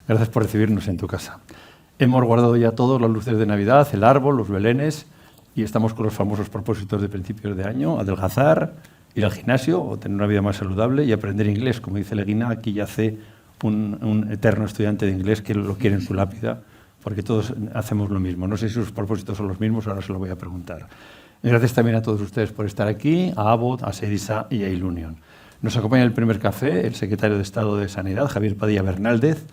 Gracias por recibirnos en tu casa. Hemos guardado ya todas las luces de Navidad, el árbol, los belenes, y estamos con los famosos propósitos de principios de año: adelgazar, ir al gimnasio o tener una vida más saludable y aprender inglés. Como dice Leguina, aquí yace un eterno estudiante de inglés que lo quiere en su lápida, porque todos hacemos lo mismo. No sé si sus propósitos son los mismos, ahora se lo voy a preguntar. Gracias también a todos ustedes por estar aquí, a Abbott, a SEDISA y a Ilunion. Nos acompaña en el primer café el secretario de Estado de Sanidad, Javier Padilla Bernaldez.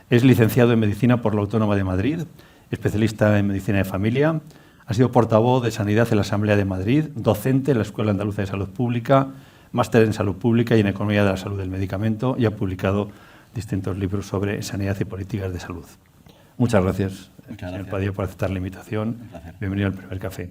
Es licenciado en Medicina por la Autónoma de Madrid, especialista en Medicina de Familia. Ha sido portavoz de Sanidad en la Asamblea de Madrid, docente en la Escuela Andaluza de Salud Pública, máster en Salud Pública y en Economía de la Salud del Medicamento, y ha publicado distintos libros sobre sanidad y políticas de salud. Muchas gracias, señor Padilla, por aceptar la invitación. Bienvenido al primer café.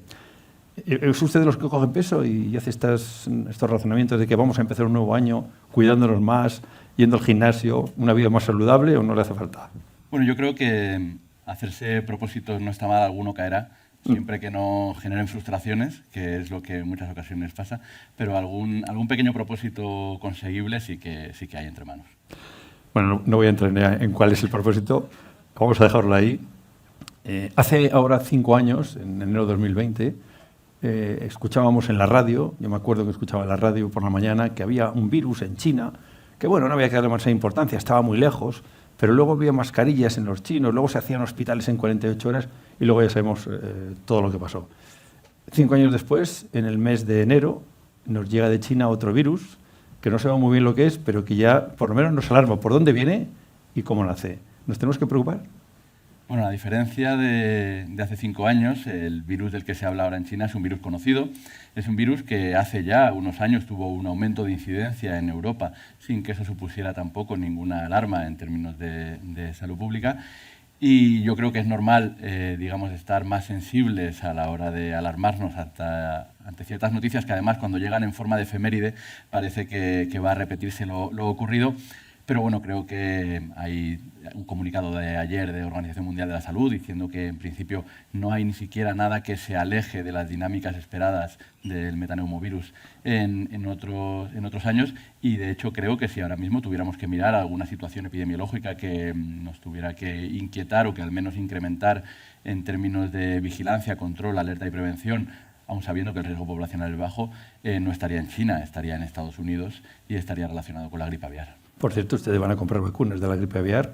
¿Es usted de los que cogen peso y hace estos razonamientos de que vamos a empezar un nuevo año cuidándonos más, yendo al gimnasio, una vida más saludable, o no le hace falta? Bueno, yo creo que hacerse propósitos no está mal, alguno caerá, siempre que no generen frustraciones, que es lo que en muchas ocasiones pasa, pero algún pequeño propósito conseguible sí que hay entre manos. Bueno, no voy a entrar en cuál es el propósito, vamos a dejarlo ahí. Hace ahora 5 años, en enero de 2020, escuchábamos en la radio, yo me acuerdo que escuchaba en la radio por la mañana, que había un virus en China, que bueno, no había que darle más importancia, estaba muy lejos, pero luego había mascarillas en los chinos, luego se hacían hospitales en 48 horas y luego ya sabemos todo lo que pasó. 5 años después, en el mes de enero, nos llega de China otro virus, que no sabemos muy bien lo que es, pero que ya por lo menos nos alarma por dónde viene y cómo nace. ¿Nos tenemos que preocupar? Bueno, a diferencia de hace 5 años, el virus del que se habla ahora en China es un virus conocido. Es un virus que hace ya unos años tuvo un aumento de incidencia en Europa, sin que eso supusiera tampoco ninguna alarma en términos de salud pública. Y yo creo que es normal, digamos, estar más sensibles a la hora de alarmarnos ante ciertas noticias que además cuando llegan en forma de efeméride parece que va a repetirse lo ocurrido. Pero bueno, creo que hay un comunicado de ayer de Organización Mundial de la Salud diciendo que en principio no hay ni siquiera nada que se aleje de las dinámicas esperadas del metaneumovirus en otros años, y de hecho creo que si ahora mismo tuviéramos que mirar alguna situación epidemiológica que nos tuviera que inquietar o que al menos incrementar en términos de vigilancia, control, alerta y prevención, aun sabiendo que el riesgo poblacional es bajo, no estaría en China, estaría en Estados Unidos y estaría relacionado con la gripe aviar. Por cierto, ustedes van a comprar vacunas de la gripe aviar.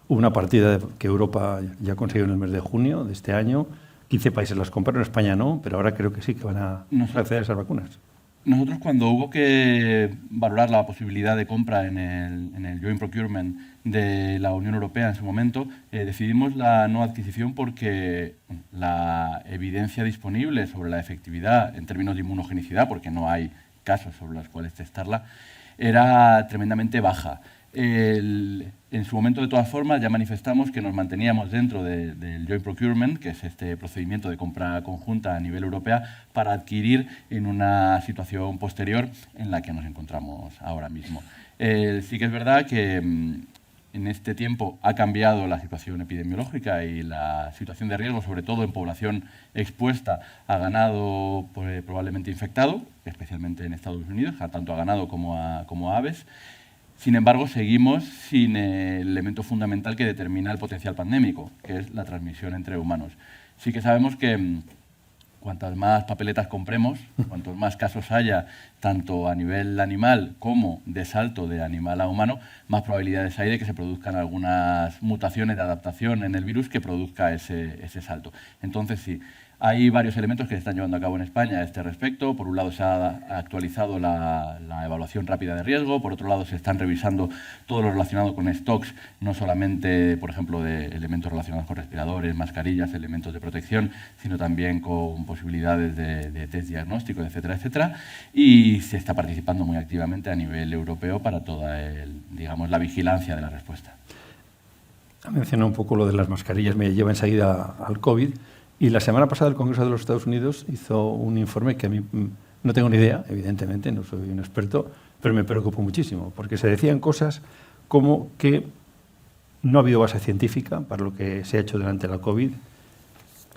Hubo una partida que Europa ya consiguió en el mes de junio de este año. 15 países las compraron, España no, pero ahora creo que sí que van a acceder a esas vacunas. Nosotros, cuando hubo que valorar la posibilidad de compra en el Joint Procurement de la Unión Europea en su momento, decidimos la no adquisición porque la evidencia disponible sobre la efectividad en términos de inmunogenicidad, porque no hay casos sobre los cuales testarla, era tremendamente baja. En su momento, de todas formas, ya manifestamos que nos manteníamos dentro del Joint Procurement, que es este procedimiento de compra conjunta a nivel europeo, para adquirir en una situación posterior en la que nos encontramos ahora mismo. Sí que es verdad que en este tiempo ha cambiado la situación epidemiológica y la situación de riesgo, sobre todo en población expuesta a ganado probablemente infectado, especialmente en Estados Unidos, tanto a ganado como a aves. Sin embargo, seguimos sin el elemento fundamental que determina el potencial pandémico, que es la transmisión entre humanos. Sí que sabemos que cuantas más papeletas compremos, cuantos más casos haya, tanto a nivel animal como de salto de animal a humano, más probabilidades hay de que se produzcan algunas mutaciones de adaptación en el virus que produzca ese salto. Entonces, sí, hay varios elementos que se están llevando a cabo en España a este respecto. Por un lado, se ha actualizado la evaluación rápida de riesgo. Por otro lado, se están revisando todo lo relacionado con stocks, no solamente, por ejemplo, de elementos relacionados con respiradores, mascarillas, elementos de protección, sino también con posibilidades de test diagnóstico, etcétera, etcétera. Y se está participando muy activamente a nivel europeo para toda la vigilancia de la respuesta. Ha mencionado un poco lo de las mascarillas, me lleva enseguida al COVID. Y la semana pasada el Congreso de los Estados Unidos hizo un informe que a mí no tengo ni idea, evidentemente, no soy un experto, pero me preocupó muchísimo, porque se decían cosas como que no ha habido base científica para lo que se ha hecho durante la COVID.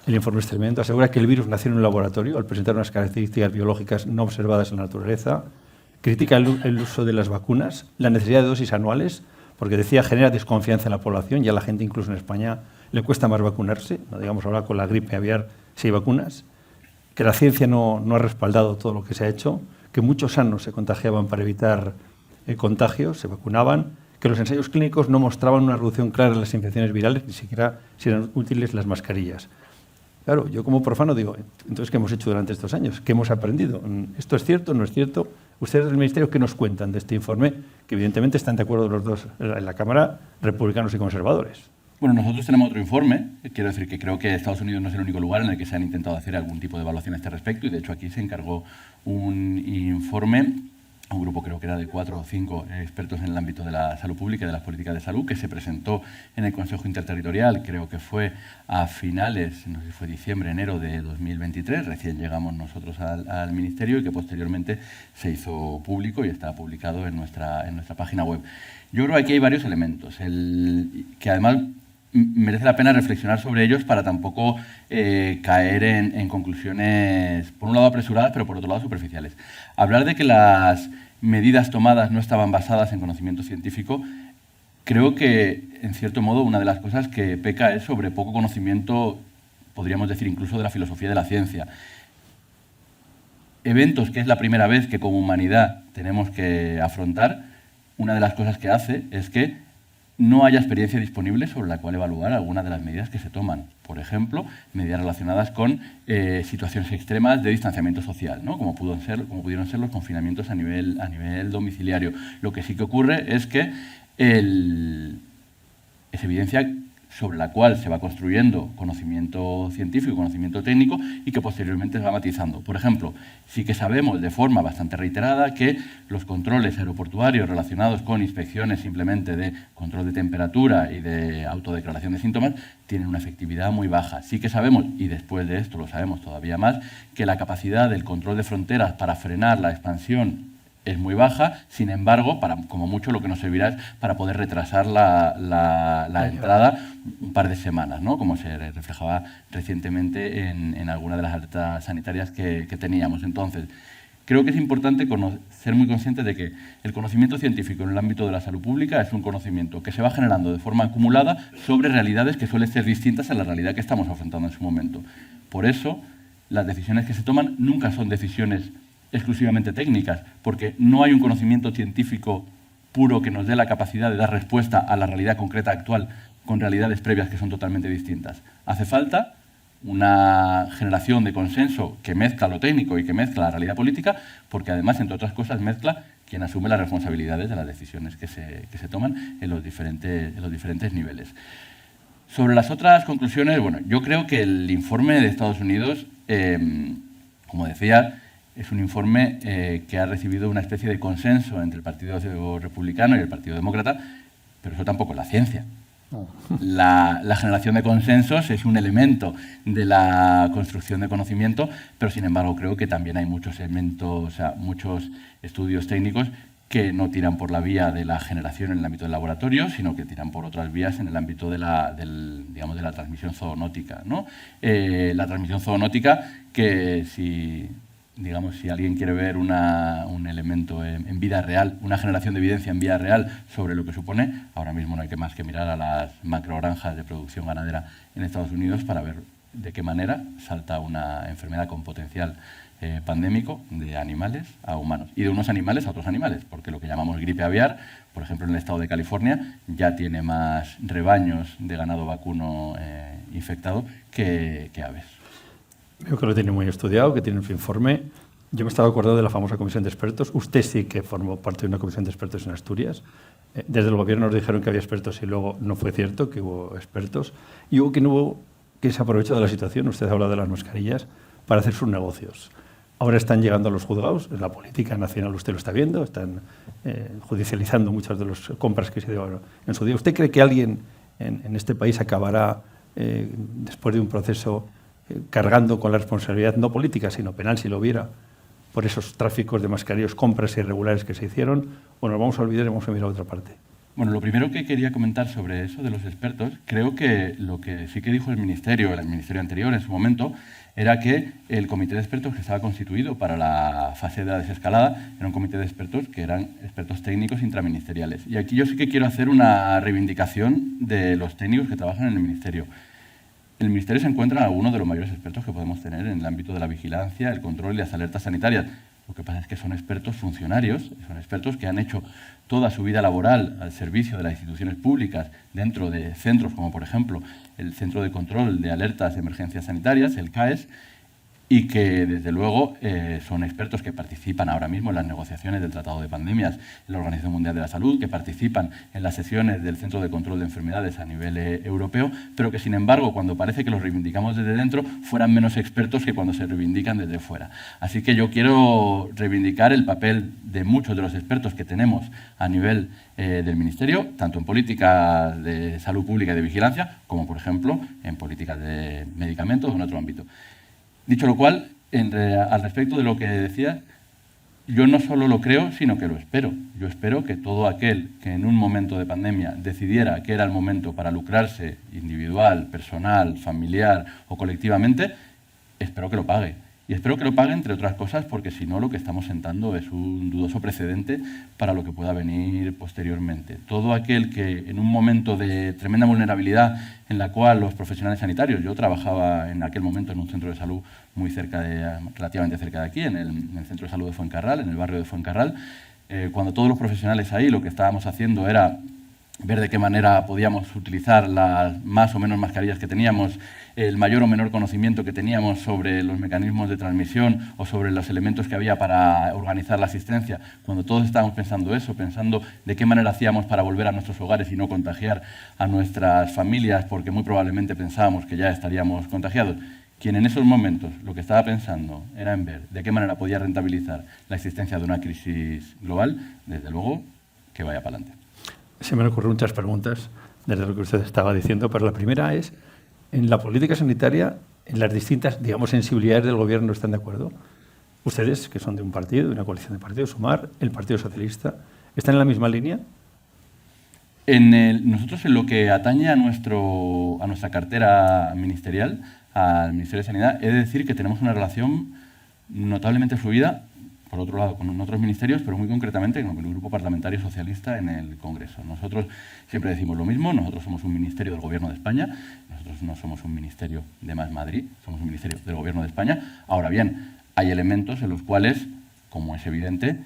El informe es tremendo, asegura que el virus nació en un laboratorio al presentar unas características biológicas no observadas en la naturaleza, critica el uso de las vacunas, la necesidad de dosis anuales porque decía genera desconfianza en la población, ya a la gente incluso en España le cuesta más vacunarse, no digamos ahora con la gripe aviar si hay vacunas, que la ciencia no ha respaldado todo lo que se ha hecho, que muchos sanos se contagiaban para evitar contagios, se vacunaban, que los ensayos clínicos no mostraban una reducción clara en las infecciones virales, ni siquiera si eran útiles las mascarillas. Claro, yo como profano digo, entonces, ¿qué hemos hecho durante estos años? ¿Qué hemos aprendido? ¿Esto es cierto? ¿No es cierto? Ustedes del Ministerio, ¿qué nos cuentan de este informe? Que evidentemente están de acuerdo los dos en la Cámara, republicanos y conservadores. Bueno, nosotros tenemos otro informe. Quiero decir que creo que Estados Unidos no es el único lugar en el que se han intentado hacer algún tipo de evaluación a este respecto, y de hecho aquí se encargó un informe a un grupo, creo que era de 4 o 5 expertos en el ámbito de la salud pública y de las políticas de salud, que se presentó en el Consejo Interterritorial, creo que fue a finales, no sé si fue diciembre, enero de 2023, recién llegamos nosotros al Ministerio, y que posteriormente se hizo público y está publicado en nuestra página web. Yo creo que aquí hay varios elementos, que además merece la pena reflexionar sobre ellos para tampoco caer en conclusiones, por un lado apresuradas, pero por otro lado superficiales. Hablar de que las medidas tomadas no estaban basadas en conocimiento científico, creo que, en cierto modo, una de las cosas que peca es sobre poco conocimiento, podríamos decir incluso de la filosofía de la ciencia. Eventos que es la primera vez que como humanidad tenemos que afrontar, una de las cosas que hace es que no haya experiencia disponible sobre la cual evaluar algunas de las medidas que se toman. Por ejemplo, medidas relacionadas con situaciones extremas de distanciamiento social, ¿no? como pudieron ser los confinamientos a nivel domiciliario. Lo que sí que ocurre es que es evidencia sobre la cual se va construyendo conocimiento científico, conocimiento técnico, y que posteriormente se va matizando. Por ejemplo, sí que sabemos de forma bastante reiterada que los controles aeroportuarios relacionados con inspecciones simplemente de control de temperatura y de autodeclaración de síntomas tienen una efectividad muy baja. Sí que sabemos, y después de esto lo sabemos todavía más, que la capacidad del control de fronteras para frenar la expansión es muy baja, sin embargo, como mucho lo que nos servirá es para poder retrasar la entrada un par de semanas, ¿no? Como se reflejaba recientemente en alguna de las alertas sanitarias que teníamos. Entonces, creo que es importante ser muy conscientes de que el conocimiento científico en el ámbito de la salud pública es un conocimiento que se va generando de forma acumulada sobre realidades que suelen ser distintas a la realidad que estamos afrontando en su momento. Por eso, las decisiones que se toman nunca son decisiones exclusivamente técnicas, porque no hay un conocimiento científico puro que nos dé la capacidad de dar respuesta a la realidad concreta actual con realidades previas que son totalmente distintas. Hace falta una generación de consenso que mezcla lo técnico y que mezcla la realidad política, porque además, entre otras cosas, mezcla quien asume las responsabilidades de las decisiones que se toman en los diferentes niveles. Sobre las otras conclusiones, bueno, yo creo que el informe de Estados Unidos, como decía, es un informe que ha recibido una especie de consenso entre el Partido Republicano y el Partido Demócrata, pero eso tampoco es la ciencia. La generación de consensos es un elemento de la construcción de conocimiento, pero sin embargo creo que también hay muchos estudios técnicos que no tiran por la vía de la generación en el ámbito del laboratorio, sino que tiran por otras vías en el ámbito de la transmisión zoonótica, ¿no? La transmisión zoonótica que si alguien quiere ver un elemento en vida real, una generación de evidencia en vida real sobre lo que supone, ahora mismo no hay más que mirar a las macrogranjas de producción ganadera en Estados Unidos para ver de qué manera salta una enfermedad con potencial pandémico de animales a humanos y de unos animales a otros animales, porque lo que llamamos gripe aviar, por ejemplo, en el estado de California, ya tiene más rebaños de ganado vacuno infectado que aves. Veo que lo tiene muy estudiado, que tiene un informe. Yo me estaba acordando de la famosa comisión de expertos. Usted sí que formó parte de una comisión de expertos en Asturias. Desde el gobierno nos dijeron que había expertos y luego no fue cierto, que hubo expertos. Y hubo que se aprovechó de la situación, usted habla de las mascarillas, para hacer sus negocios. Ahora están llegando a los juzgados, en la política nacional usted lo está viendo, están judicializando muchas de las compras que se dieron en su día. ¿Usted cree que alguien en este país acabará, después de un proceso, cargando con la responsabilidad no política, sino penal, si lo hubiera, por esos tráficos de mascarillas, compras irregulares que se hicieron? Bueno, nos vamos a olvidar y vamos a mirar a otra parte. Bueno, lo primero que quería comentar sobre eso de los expertos, creo que lo que sí que dijo el ministerio anterior en su momento, era que el comité de expertos que estaba constituido para la fase de la desescalada era un comité de expertos que eran expertos técnicos intraministeriales. Y aquí yo sí que quiero hacer una reivindicación de los técnicos que trabajan en el Ministerio. En el Ministerio se encuentran algunos de los mayores expertos que podemos tener en el ámbito de la vigilancia, el control y las alertas sanitarias. Lo que pasa es que son expertos funcionarios, son expertos que han hecho toda su vida laboral al servicio de las instituciones públicas dentro de centros como, por ejemplo, el Centro de Control de Alertas de Emergencias Sanitarias, el CAES, y que, desde luego, son expertos que participan ahora mismo en las negociaciones del Tratado de Pandemias en la Organización Mundial de la Salud, que participan en las sesiones del Centro de Control de Enfermedades a nivel europeo, pero que, sin embargo, cuando parece que los reivindicamos desde dentro, fueran menos expertos que cuando se reivindican desde fuera. Así que yo quiero reivindicar el papel de muchos de los expertos que tenemos a nivel del Ministerio, tanto en políticas de salud pública y de vigilancia, como, por ejemplo, en políticas de medicamentos o en otro ámbito. Dicho lo cual, al respecto de lo que decías, yo no solo lo creo, sino que lo espero. Yo espero que todo aquel que en un momento de pandemia decidiera que era el momento para lucrarse individual, personal, familiar o colectivamente, espero que lo pague. Y espero que lo pague, entre otras cosas, porque si no, lo que estamos sentando es un dudoso precedente para lo que pueda venir posteriormente. Todo aquel que en un momento de tremenda vulnerabilidad en la cual los profesionales sanitarios, yo trabajaba en aquel momento en un centro de salud muy relativamente cerca de aquí, en el centro de salud de Fuencarral, en el barrio de Fuencarral, cuando todos los profesionales ahí lo que estábamos haciendo era ver de qué manera podíamos utilizar las más o menos mascarillas que teníamos, el mayor o menor conocimiento que teníamos sobre los mecanismos de transmisión o sobre los elementos que había para organizar la asistencia. Cuando todos estábamos pensando eso, pensando de qué manera hacíamos para volver a nuestros hogares y no contagiar a nuestras familias, porque muy probablemente pensábamos que ya estaríamos contagiados, quien en esos momentos lo que estaba pensando era en ver de qué manera podía rentabilizar la existencia de una crisis global, desde luego que vaya para adelante. Se me han ocurrido muchas preguntas desde lo que usted estaba diciendo, pero la primera es, en la política sanitaria, en las distintas, digamos, sensibilidades del gobierno, ¿están de acuerdo? Ustedes, que son de un partido, de una coalición de partidos, Sumar, el Partido Socialista, ¿están en la misma línea? Nosotros, en lo que atañe a nuestra cartera ministerial, al Ministerio de Sanidad, he de decir que tenemos una relación notablemente fluida, por otro lado, con otros ministerios, pero muy concretamente con el Grupo Parlamentario Socialista en el Congreso. Nosotros siempre decimos lo mismo, nosotros somos un ministerio del Gobierno de España, nosotros no somos un ministerio de Más Madrid, somos un ministerio del Gobierno de España. Ahora bien, hay elementos en los cuales, como es evidente,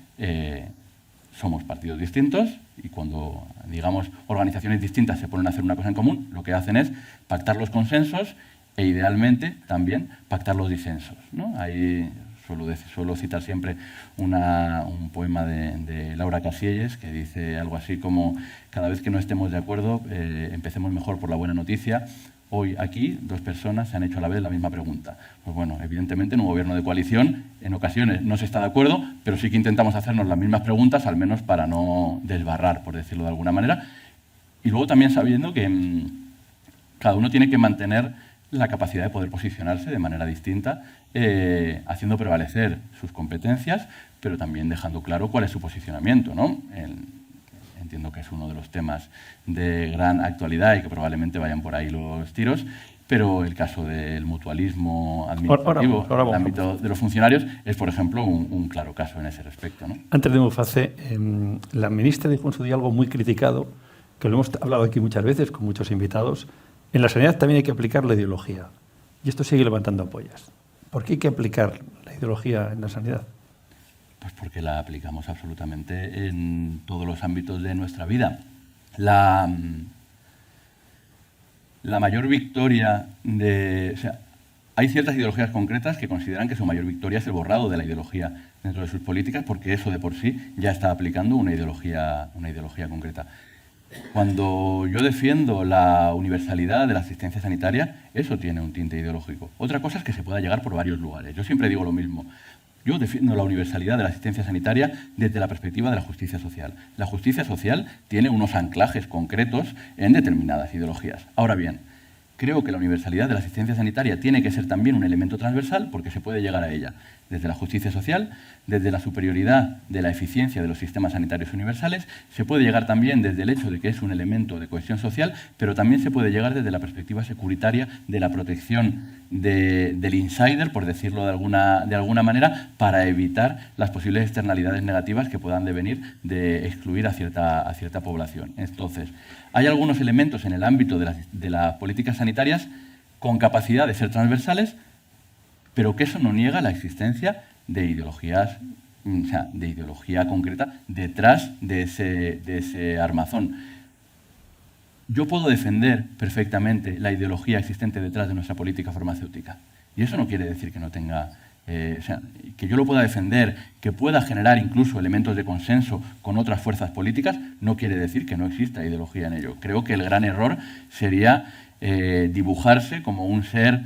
somos partidos distintos y cuando, digamos, organizaciones distintas se ponen a hacer una cosa en común, lo que hacen es pactar los consensos e, idealmente, también pactar los disensos, ¿no? Ahí suelo citar siempre un poema de Laura Casielles que dice algo así como: cada vez que no estemos de acuerdo, empecemos mejor por la buena noticia. Hoy aquí 2 personas se han hecho a la vez la misma pregunta. Pues bueno, evidentemente en un gobierno de coalición en ocasiones no se está de acuerdo, pero sí que intentamos hacernos las mismas preguntas, al menos para no desbarrar, por decirlo de alguna manera. Y luego también sabiendo que cada uno tiene que mantener la capacidad de poder posicionarse de manera distinta, haciendo prevalecer sus competencias, pero también dejando claro cuál es su posicionamiento, ¿no? Entiendo que es uno de los temas de gran actualidad y que probablemente vayan por ahí los tiros, pero el caso del mutualismo administrativo, en el ámbito de los funcionarios, es, por ejemplo, un claro caso en ese respecto, ¿no? Antes de Muface, la ministra dijo en su día algo muy criticado, que lo hemos hablado aquí muchas veces con muchos invitados. En la sanidad también hay que aplicar la ideología. Y esto sigue levantando ampollas. ¿Por qué hay que aplicar la ideología en la sanidad? Pues porque la aplicamos absolutamente en todos los ámbitos de nuestra vida. La mayor victoria hay ciertas ideologías concretas que consideran que su mayor victoria es el borrado de la ideología dentro de sus políticas, porque eso de por sí ya está aplicando una ideología concreta. Cuando yo defiendo la universalidad de la asistencia sanitaria, eso tiene un tinte ideológico. Otra cosa es que se pueda llegar por varios lugares. Yo siempre digo lo mismo. Yo defiendo la universalidad de la asistencia sanitaria desde la perspectiva de la justicia social. La justicia social tiene unos anclajes concretos en determinadas ideologías. Ahora bien, creo que la universalidad de la asistencia sanitaria tiene que ser también un elemento transversal porque se puede llegar a ella desde la justicia social, desde la superioridad de la eficiencia de los sistemas sanitarios universales, se puede llegar también desde el hecho de que es un elemento de cohesión social, pero también se puede llegar desde la perspectiva securitaria de la protección del insider, por decirlo de alguna manera, para evitar las posibles externalidades negativas que puedan devenir de excluir a cierta población. Entonces, hay algunos elementos en el ámbito de las políticas sanitarias con capacidad de ser transversales, pero que eso no niega la existencia de ideologías, o sea, de ideología concreta detrás de ese armazón. Yo puedo defender perfectamente la ideología existente detrás de nuestra política farmacéutica. Y eso no quiere decir que no tenga, o sea, que yo lo pueda defender, que pueda generar incluso elementos de consenso con otras fuerzas políticas, no quiere decir que no exista ideología en ello. Creo que el gran error sería dibujarse como un ser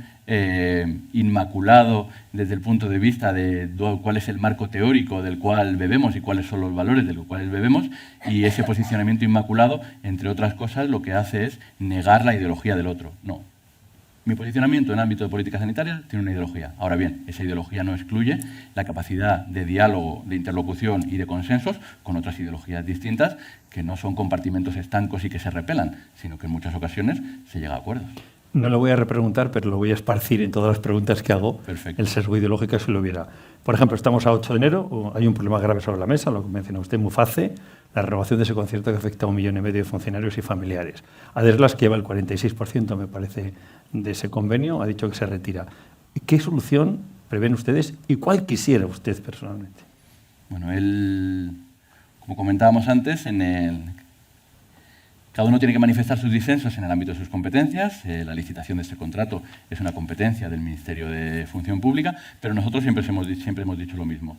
inmaculado desde el punto de vista de cuál es el marco teórico del cual bebemos y cuáles son los valores de los cuales bebemos, y ese posicionamiento inmaculado, entre otras cosas, lo que hace es negar la ideología del otro. No. Mi posicionamiento en el ámbito de política sanitaria tiene una ideología. Ahora bien, esa ideología no excluye la capacidad de diálogo, de interlocución y de consensos con otras ideologías distintas que no son compartimentos estancos y que se repelan, sino que en muchas ocasiones se llega a acuerdos. No lo voy a repreguntar, pero lo voy a esparcir en todas las preguntas que hago. Perfecto. El sesgo ideológico si lo hubiera. Por ejemplo, estamos a 8 de enero, hay un problema grave sobre la mesa, lo que menciona usted, Muface, la renovación de ese concierto que afecta a 1,5 millones de funcionarios y familiares. Aderlas, que lleva el 46%, me parece, de ese convenio, ha dicho que se retira. ¿Qué solución prevén ustedes y cuál quisiera usted personalmente? Bueno, como comentábamos antes, cada uno tiene que manifestar sus disensos en el ámbito de sus competencias. La licitación de este contrato es una competencia del Ministerio de Función Pública, pero nosotros siempre hemos dicho lo mismo.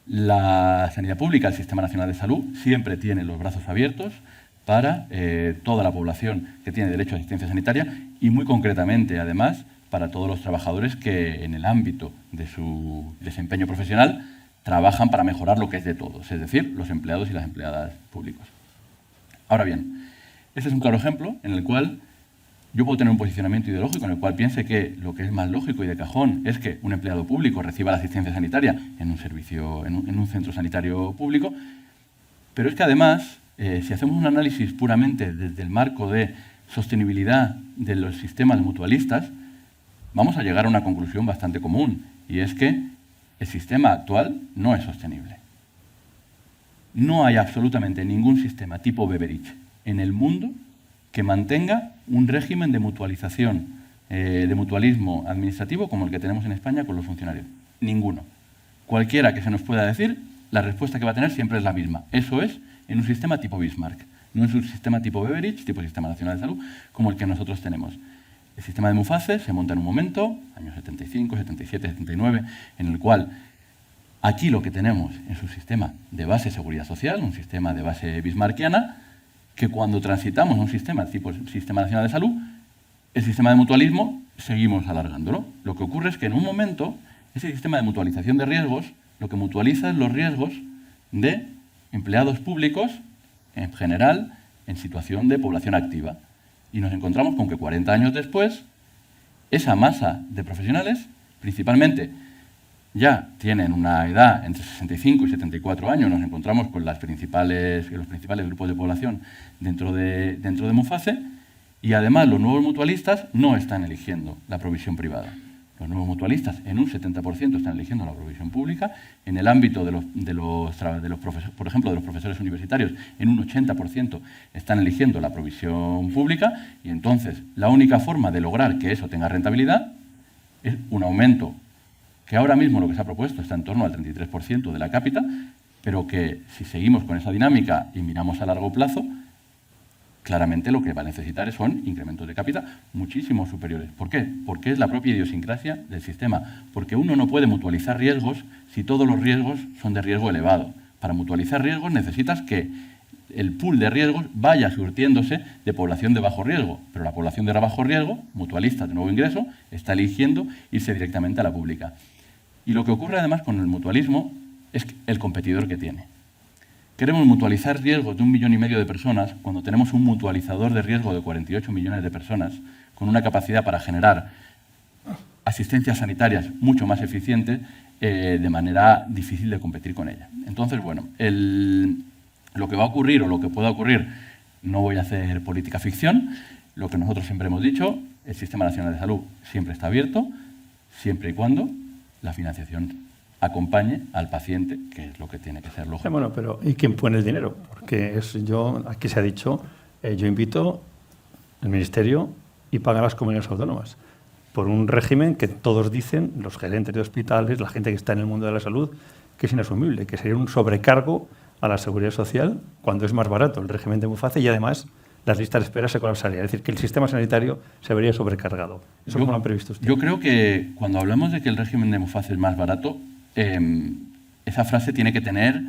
La sanidad pública, el Sistema Nacional de Salud, siempre tiene los brazos abiertos para toda la población que tiene derecho a asistencia sanitaria y, muy concretamente, además, para todos los trabajadores que, en el ámbito de su desempeño profesional, trabajan para mejorar lo que es de todos, es decir, los empleados y las empleadas públicos. Ahora bien, este es un claro ejemplo en el cual yo puedo tener un posicionamiento ideológico en el cual piense que lo que es más lógico y de cajón es que un empleado público reciba la asistencia sanitaria en un servicio, en un centro sanitario público, pero es que además, si hacemos un análisis puramente desde el marco de sostenibilidad de los sistemas mutualistas, vamos a llegar a una conclusión bastante común, y es que el sistema actual no es sostenible. No hay absolutamente ningún sistema tipo Beveridge en el mundo que mantenga un régimen de mutualización, de mutualismo administrativo como el que tenemos en España con los funcionarios. Ninguno. Cualquiera que se nos pueda decir, la respuesta que va a tener siempre es la misma. Eso es en un sistema tipo Bismarck, no en un sistema tipo Beveridge, tipo Sistema Nacional de Salud, como el que nosotros tenemos. El sistema de Muface se monta en un momento, años 75, 77, 79, en el cual aquí lo que tenemos es un sistema de base seguridad social, un sistema de base bismarckiana, que cuando transitamos a un sistema tipo Sistema Nacional de Salud, el sistema de mutualismo seguimos alargándolo. Lo que ocurre es que en un momento ese sistema de mutualización de riesgos lo que mutualiza es los riesgos de empleados públicos en general en situación de población activa. Y nos encontramos con que 40 años después esa masa de profesionales, principalmente ya tienen una edad entre 65 y 74 años, nos encontramos con los principales grupos de población dentro de Muface, y además los nuevos mutualistas no están eligiendo la provisión privada. Los nuevos mutualistas en un 70% están eligiendo la provisión pública, en el ámbito por ejemplo, de los profesores universitarios, en un 80% están eligiendo la provisión pública, y entonces la única forma de lograr que eso tenga rentabilidad es un aumento que ahora mismo lo que se ha propuesto está en torno al 33% de la cápita, pero que si seguimos con esa dinámica y miramos a largo plazo, claramente lo que va a necesitar son incrementos de cápita muchísimo superiores. ¿Por qué? Porque es la propia idiosincrasia del sistema. Porque uno no puede mutualizar riesgos si todos los riesgos son de riesgo elevado. Para mutualizar riesgos necesitas que el pool de riesgos vaya surtiéndose de población de bajo riesgo, pero la población de bajo riesgo, mutualista de nuevo ingreso, está eligiendo irse directamente a la pública. Y lo que ocurre además con el mutualismo es el competidor que tiene. Queremos mutualizar riesgos de 1,5 millones de personas cuando tenemos un mutualizador de riesgo de 48 millones de personas con una capacidad para generar asistencias sanitarias mucho más eficientes de manera difícil de competir con ella. Entonces, bueno, lo que va a ocurrir o lo que pueda ocurrir, no voy a hacer política ficción, lo que nosotros siempre hemos dicho, el Sistema Nacional de Salud siempre está abierto, siempre y cuando la financiación acompañe al paciente, que es lo que tiene que ser lógico. Bueno, pero ¿y quién pone el dinero? Porque aquí se ha dicho, yo invito al Ministerio y pagan las comunidades autónomas por un régimen que todos dicen, los gerentes de hospitales, la gente que está en el mundo de la salud, que es inasumible, que sería un sobrecargo a la seguridad social cuando es más barato el régimen de Muface y además las listas de espera se colapsarían. Es decir, que el sistema sanitario se vería sobrecargado. ¿Eso cómo lo han previsto ustedes? Yo creo que cuando hablamos de que el régimen de Muface es más barato, esa frase tiene que tener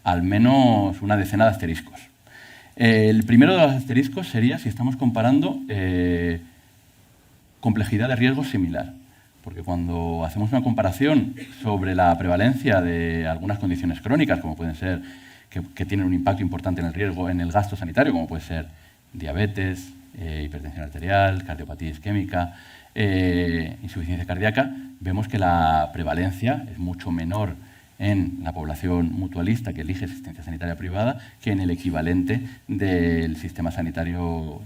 al menos una decena de asteriscos. El primero de los asteriscos sería si estamos comparando complejidad de riesgo similar. Porque cuando hacemos una comparación sobre la prevalencia de algunas condiciones crónicas, como pueden ser que tienen un impacto importante en el riesgo, en el gasto sanitario, como puede ser diabetes, hipertensión arterial, cardiopatía isquémica, insuficiencia cardíaca, vemos que la prevalencia es mucho menor en la población mutualista que elige asistencia sanitaria privada que en el equivalente del sistema sanitario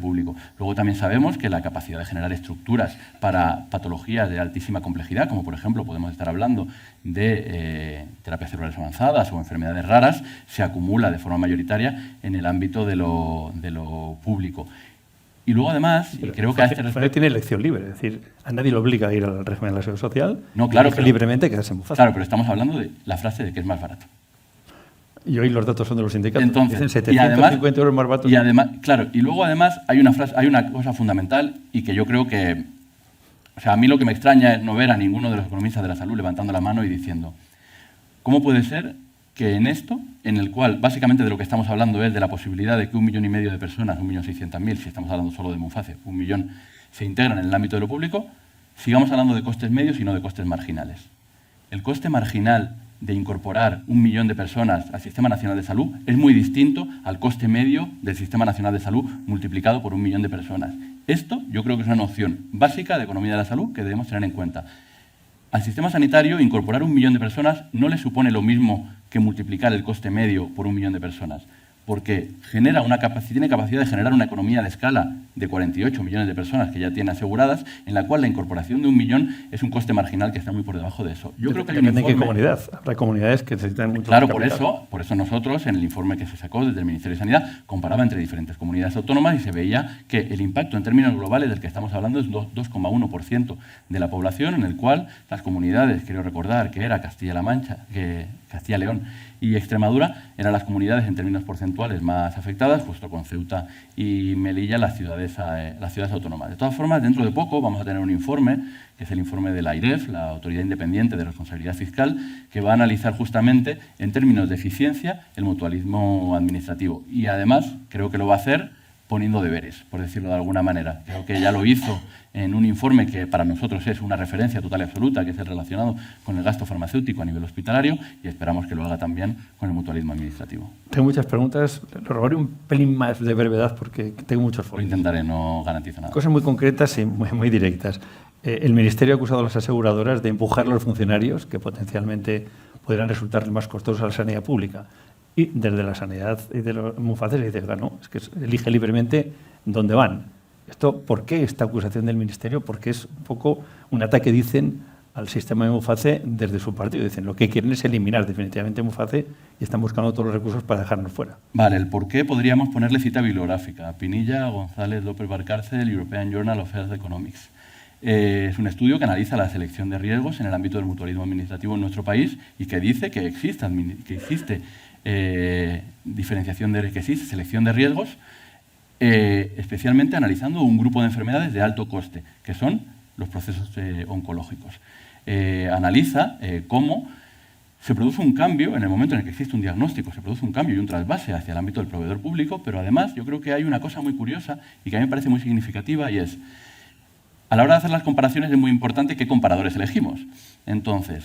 público. Luego también sabemos que la capacidad de generar estructuras para patologías de altísima complejidad, como por ejemplo podemos estar hablando de terapias celulares avanzadas o enfermedades raras, se acumula de forma mayoritaria en el ámbito de lo público. Y luego, además, y creo que a este respecto... tiene elección libre, es decir, a nadie le obliga a ir al régimen de la seguridad social, no, claro, pero libremente quedarse en Muface. Claro, pero estamos hablando de la frase de que es más barato. Y hoy los datos son de los sindicatos. Entonces, dicen 750 euros más barato. Y además, claro, y luego además hay una cosa fundamental y que yo creo que... O sea, a mí lo que me extraña es no ver a ninguno de los economistas de la salud levantando la mano y diciendo ¿cómo puede ser que en esto, en el cual básicamente de lo que estamos hablando es de la posibilidad de que 1,5 millones de personas, 1.600.000, si estamos hablando solo de Muface, 1 millón, se integran en el ámbito de lo público, sigamos hablando de costes medios y no de costes marginales? El coste marginal de incorporar 1 millón de personas al Sistema Nacional de Salud es muy distinto al coste medio del Sistema Nacional de Salud multiplicado por 1 millón de personas. Esto yo creo que es una noción básica de economía de la salud que debemos tener en cuenta. Al sistema sanitario, incorporar 1 millón de personas no le supone lo mismo que multiplicar el coste medio por 1 millón de personas, porque tiene capacidad de generar una economía de escala de 48 millones de personas que ya tiene aseguradas, en la cual la incorporación de 1 millón es un coste marginal que está muy por debajo de eso. Yo creo que depende de qué comunidad. Habrá comunidades que necesitan mucho Claro, más por eso nosotros, en el informe que se sacó desde el Ministerio de Sanidad, comparaba entre diferentes comunidades autónomas y se veía que el impacto en términos globales del que estamos hablando es 2,1% de la población, en el cual las comunidades, quiero recordar, que era Castilla-La Mancha, Castilla-León y Extremadura, eran las comunidades en términos porcentuales más afectadas, justo con Ceuta y Melilla, las ciudades autónomas. De todas formas, dentro de poco vamos a tener un informe, que es el informe de la AIREF, la Autoridad Independiente de Responsabilidad Fiscal, que va a analizar justamente, en términos de eficiencia, el mutualismo administrativo. Y además, creo que lo va a hacer poniendo deberes, por decirlo de alguna manera. Creo que ya lo hizo en un informe que para nosotros es una referencia total y absoluta, que es el relacionado con el gasto farmacéutico a nivel hospitalario, y esperamos que lo haga también con el mutualismo administrativo. Tengo muchas preguntas, le robaré un pelín más de brevedad porque tengo muchos Lo folios. intentaré, no garantizo nada. Cosas muy concretas y muy directas. El Ministerio ha acusado a las aseguradoras de empujar a los funcionarios que potencialmente podrían resultar más costosos a la sanidad pública. Y desde la sanidad y de los Muface se dice, no, es que elige libremente dónde van. ¿Por qué esta acusación del Ministerio? Porque es un poco un ataque, dicen, al sistema de Muface desde su partido. Dicen, lo que quieren es eliminar definitivamente Muface y están buscando todos los recursos para dejarnos fuera. Vale, el por qué podríamos ponerle cita bibliográfica. Pinilla, González, López Valcárcel, European Journal of Health Economics. Es un estudio que analiza la selección de riesgos en el ámbito del mutualismo administrativo en nuestro país y que dice que existe diferenciación que existe selección de riesgos, especialmente analizando un grupo de enfermedades de alto coste, que son los procesos oncológicos. Analiza cómo se produce un cambio en el momento en el que existe un diagnóstico, se produce un cambio y un trasvase hacia el ámbito del proveedor público, pero además yo creo que hay una cosa muy curiosa y que a mí me parece muy significativa, y es, a la hora de hacer las comparaciones es muy importante qué comparadores elegimos. Entonces,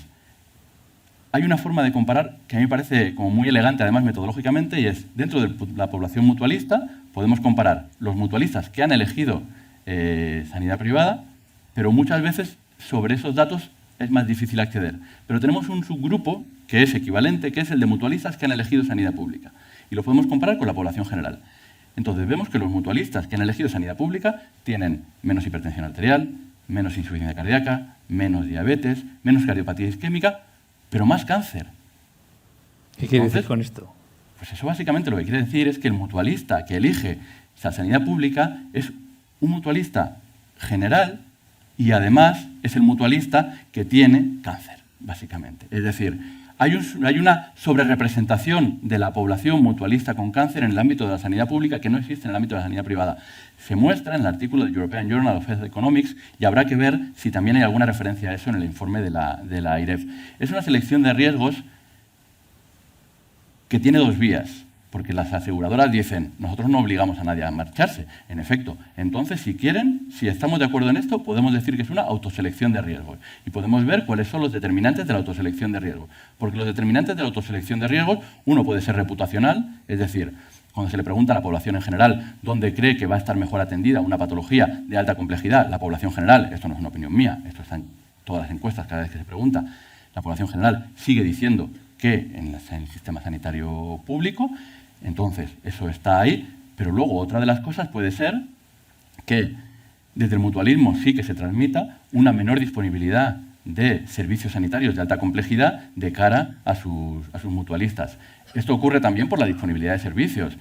hay una forma de comparar que a mí me parece como muy elegante, además metodológicamente, y es, dentro de la población mutualista, podemos comparar los mutualistas que han elegido sanidad privada, pero muchas veces sobre esos datos es más difícil acceder. Pero tenemos un subgrupo que es equivalente, que es el de mutualistas que han elegido sanidad pública. Y lo podemos comparar con la población general. Entonces vemos que los mutualistas que han elegido sanidad pública tienen menos hipertensión arterial, menos insuficiencia cardíaca, menos diabetes, menos cardiopatía isquémica, pero más cáncer. ¿Qué quiere decir con esto? Pues eso básicamente lo que quiere decir es que el mutualista que elige esa sanidad pública es un mutualista general y además es el mutualista que tiene cáncer, básicamente. Es decir, hay una sobrerepresentación de la población mutualista con cáncer en el ámbito de la sanidad pública que no existe en el ámbito de la sanidad privada. Se muestra en el artículo del European Journal of Health Economics y habrá que ver si también hay alguna referencia a eso en el informe de la IREF. Es una selección de riesgos que tiene dos vías, porque las aseguradoras dicen, nosotros no obligamos a nadie a marcharse. En efecto, entonces, si quieren, si estamos de acuerdo en esto, podemos decir que es una autoselección de riesgos. Y podemos ver cuáles son los determinantes de la autoselección de riesgos. Porque los determinantes de la autoselección de riesgos, uno puede ser reputacional, es decir, cuando se le pregunta a la población en general dónde cree que va a estar mejor atendida una patología de alta complejidad, la población general, esto no es una opinión mía, esto está en todas las encuestas cada vez que se pregunta, la población general sigue diciendo que en el sistema sanitario público. Entonces, eso está ahí, pero luego otra de las cosas puede ser que desde el mutualismo sí que se transmita una menor disponibilidad de servicios sanitarios de alta complejidad de cara a sus mutualistas. Esto ocurre también por la disponibilidad de servicios.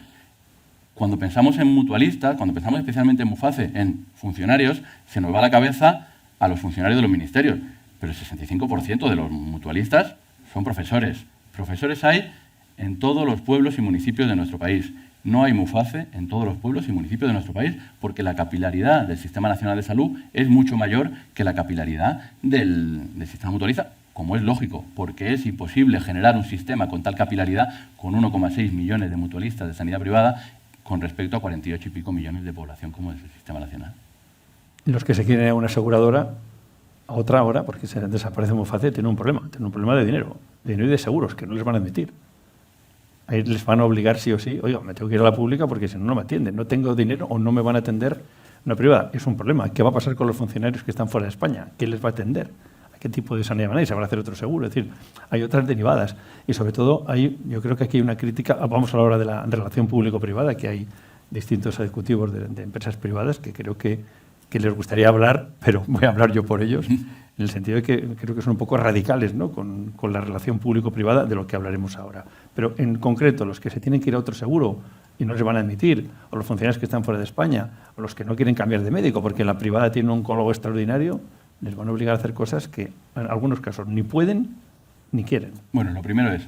Cuando pensamos en mutualistas, cuando pensamos especialmente en MUFACE, en funcionarios, se nos va a la cabeza a los funcionarios de los ministerios, pero el 65% de los mutualistas son profesores. Profesores hay en todos los pueblos y municipios de nuestro país. No hay MUFACE en todos los pueblos y municipios de nuestro país porque la capilaridad del Sistema Nacional de Salud es mucho mayor que la capilaridad del sistema mutualista, como es lógico, porque es imposible generar un sistema con tal capilaridad con 1,6 millones de mutualistas de sanidad privada con respecto a 48 y pico millones de población como es el Sistema Nacional. Los que se quieren ir a una aseguradora a otra hora, porque se desaparece MUFACE, tienen un problema de dinero y de seguros, que no les van a admitir. Ahí les van a obligar sí o sí, oiga, me tengo que ir a la pública porque si no, no me atienden, no tengo dinero o no me van a atender una privada. Es un problema. ¿Qué va a pasar con los funcionarios que están fuera de España? ¿Quién les va a atender? ¿A qué tipo de sanidad van a ir? ¿Se van a hacer otro seguro? Es decir, hay otras derivadas. Y sobre todo, yo creo que aquí hay una crítica, vamos a la hora de la relación público-privada, que hay distintos ejecutivos de empresas privadas que creo que les gustaría hablar, pero voy a hablar yo por ellos, en el sentido de que creo que son un poco radicales, ¿no?, con la relación público-privada, de lo que hablaremos ahora. Pero en concreto, los que se tienen que ir a otro seguro y no les van a admitir, o los funcionarios que están fuera de España, o los que no quieren cambiar de médico porque la privada tiene un oncólogo extraordinario, les van a obligar a hacer cosas que en algunos casos ni pueden ni quieren. Bueno, lo primero es,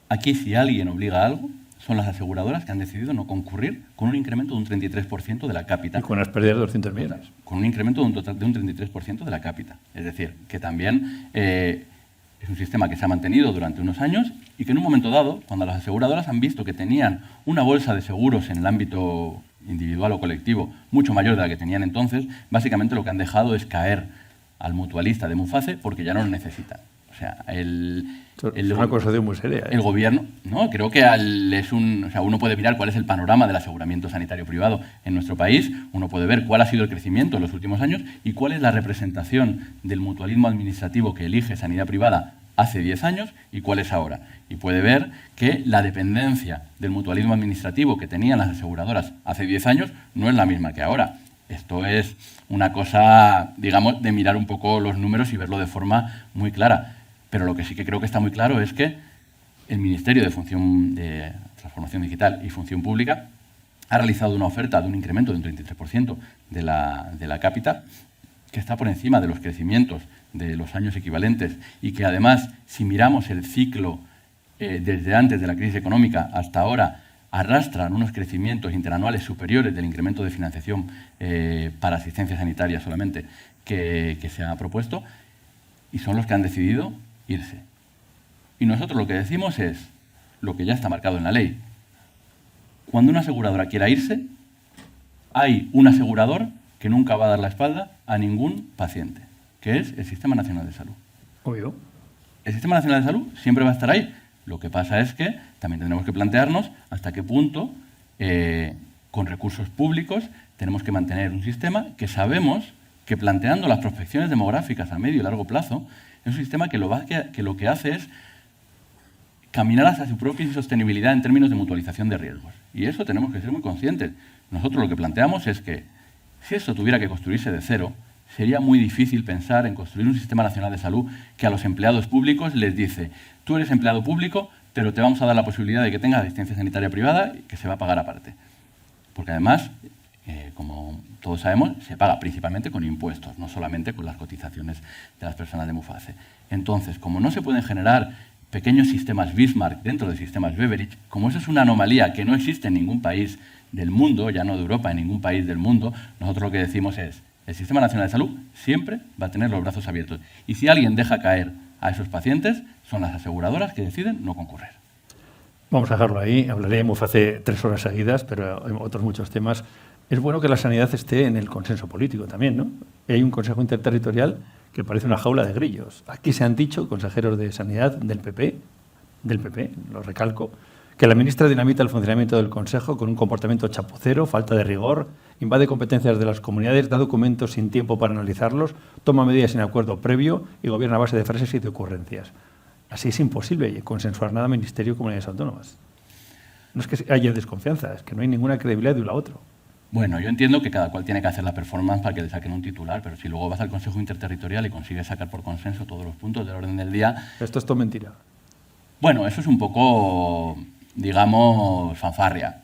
aquí si alguien obliga a algo, son las aseguradoras que han decidido no concurrir con un incremento de un 33% de la cápita. Y con las pérdidas de 200 millones. Con un incremento de un 33% de la cápita. Es decir, que también es un sistema que se ha mantenido durante unos años y que en un momento dado, cuando las aseguradoras han visto que tenían una bolsa de seguros en el ámbito individual o colectivo mucho mayor de la que tenían entonces, básicamente lo que han dejado es caer al mutualista de MUFACE porque ya no lo necesitan. O sea, es una acusación muy seria. El gobierno, no, creo que uno puede mirar cuál es el panorama del aseguramiento sanitario privado en nuestro país, uno puede ver cuál ha sido el crecimiento en los últimos años y cuál es la representación del mutualismo administrativo que elige sanidad privada hace 10 años y cuál es ahora. Y puede ver que la dependencia del mutualismo administrativo que tenían las aseguradoras hace 10 años no es la misma que ahora. Esto es una cosa, digamos, de mirar un poco los números y verlo de forma muy clara. Pero lo que sí que creo que está muy claro es que el Ministerio de Transformación Digital y Función Pública ha realizado una oferta de un incremento de un 33% de la cápita, que está por encima de los crecimientos de los años equivalentes y que además, si miramos el ciclo desde antes de la crisis económica hasta ahora, arrastran unos crecimientos interanuales superiores del incremento de financiación para asistencia sanitaria solamente que se ha propuesto, y son los que han decidido irse. Y nosotros lo que decimos es lo que ya está marcado en la ley. Cuando una aseguradora quiera irse, hay un asegurador que nunca va a dar la espalda a ningún paciente, que es el Sistema Nacional de Salud. Obvio. El Sistema Nacional de Salud siempre va a estar ahí. Lo que pasa es que también tendremos que plantearnos hasta qué punto, con recursos públicos, tenemos que mantener un sistema que sabemos que planteando las prospecciones demográficas a medio y largo plazo, es un sistema que lo que hace es caminar hacia su propia insostenibilidad en términos de mutualización de riesgos. Y eso tenemos que ser muy conscientes. Nosotros lo que planteamos es que si esto tuviera que construirse de cero, sería muy difícil pensar en construir un sistema nacional de salud que a los empleados públicos les dice: tú eres empleado público, pero te vamos a dar la posibilidad de que tengas asistencia sanitaria privada que se va a pagar aparte. Porque además, como todos sabemos, se paga principalmente con impuestos, no solamente con las cotizaciones de las personas de Muface. Entonces, como no se pueden generar pequeños sistemas Bismarck dentro de sistemas Beveridge, como eso es una anomalía que no existe en ningún país del mundo, ya no de Europa, en ningún país del mundo, nosotros lo que decimos es: el Sistema Nacional de Salud siempre va a tener los brazos abiertos. Y si alguien deja caer a esos pacientes, son las aseguradoras que deciden no concurrir. Vamos a dejarlo ahí. Hablaremos hace 3 horas seguidas, pero hay otros muchos temas. Es bueno que la sanidad esté en el consenso político también, ¿no? Hay un Consejo Interterritorial que parece una jaula de grillos. Aquí se han dicho consejeros de Sanidad del PP, lo recalco, que la ministra dinamita el funcionamiento del Consejo con un comportamiento chapucero, falta de rigor, invade competencias de las comunidades, da documentos sin tiempo para analizarlos, toma medidas sin acuerdo previo y gobierna a base de frases y de ocurrencias. Así es imposible consensuar nada Ministerio y Comunidades Autónomas. No es que haya desconfianza, es que no hay ninguna credibilidad de uno a otro. Bueno, yo entiendo que cada cual tiene que hacer la performance para que le saquen un titular, pero si luego vas al Consejo Interterritorial y consigues sacar por consenso todos los puntos del orden del día... Esto es todo mentira. Bueno, eso es un poco, digamos, fanfarria.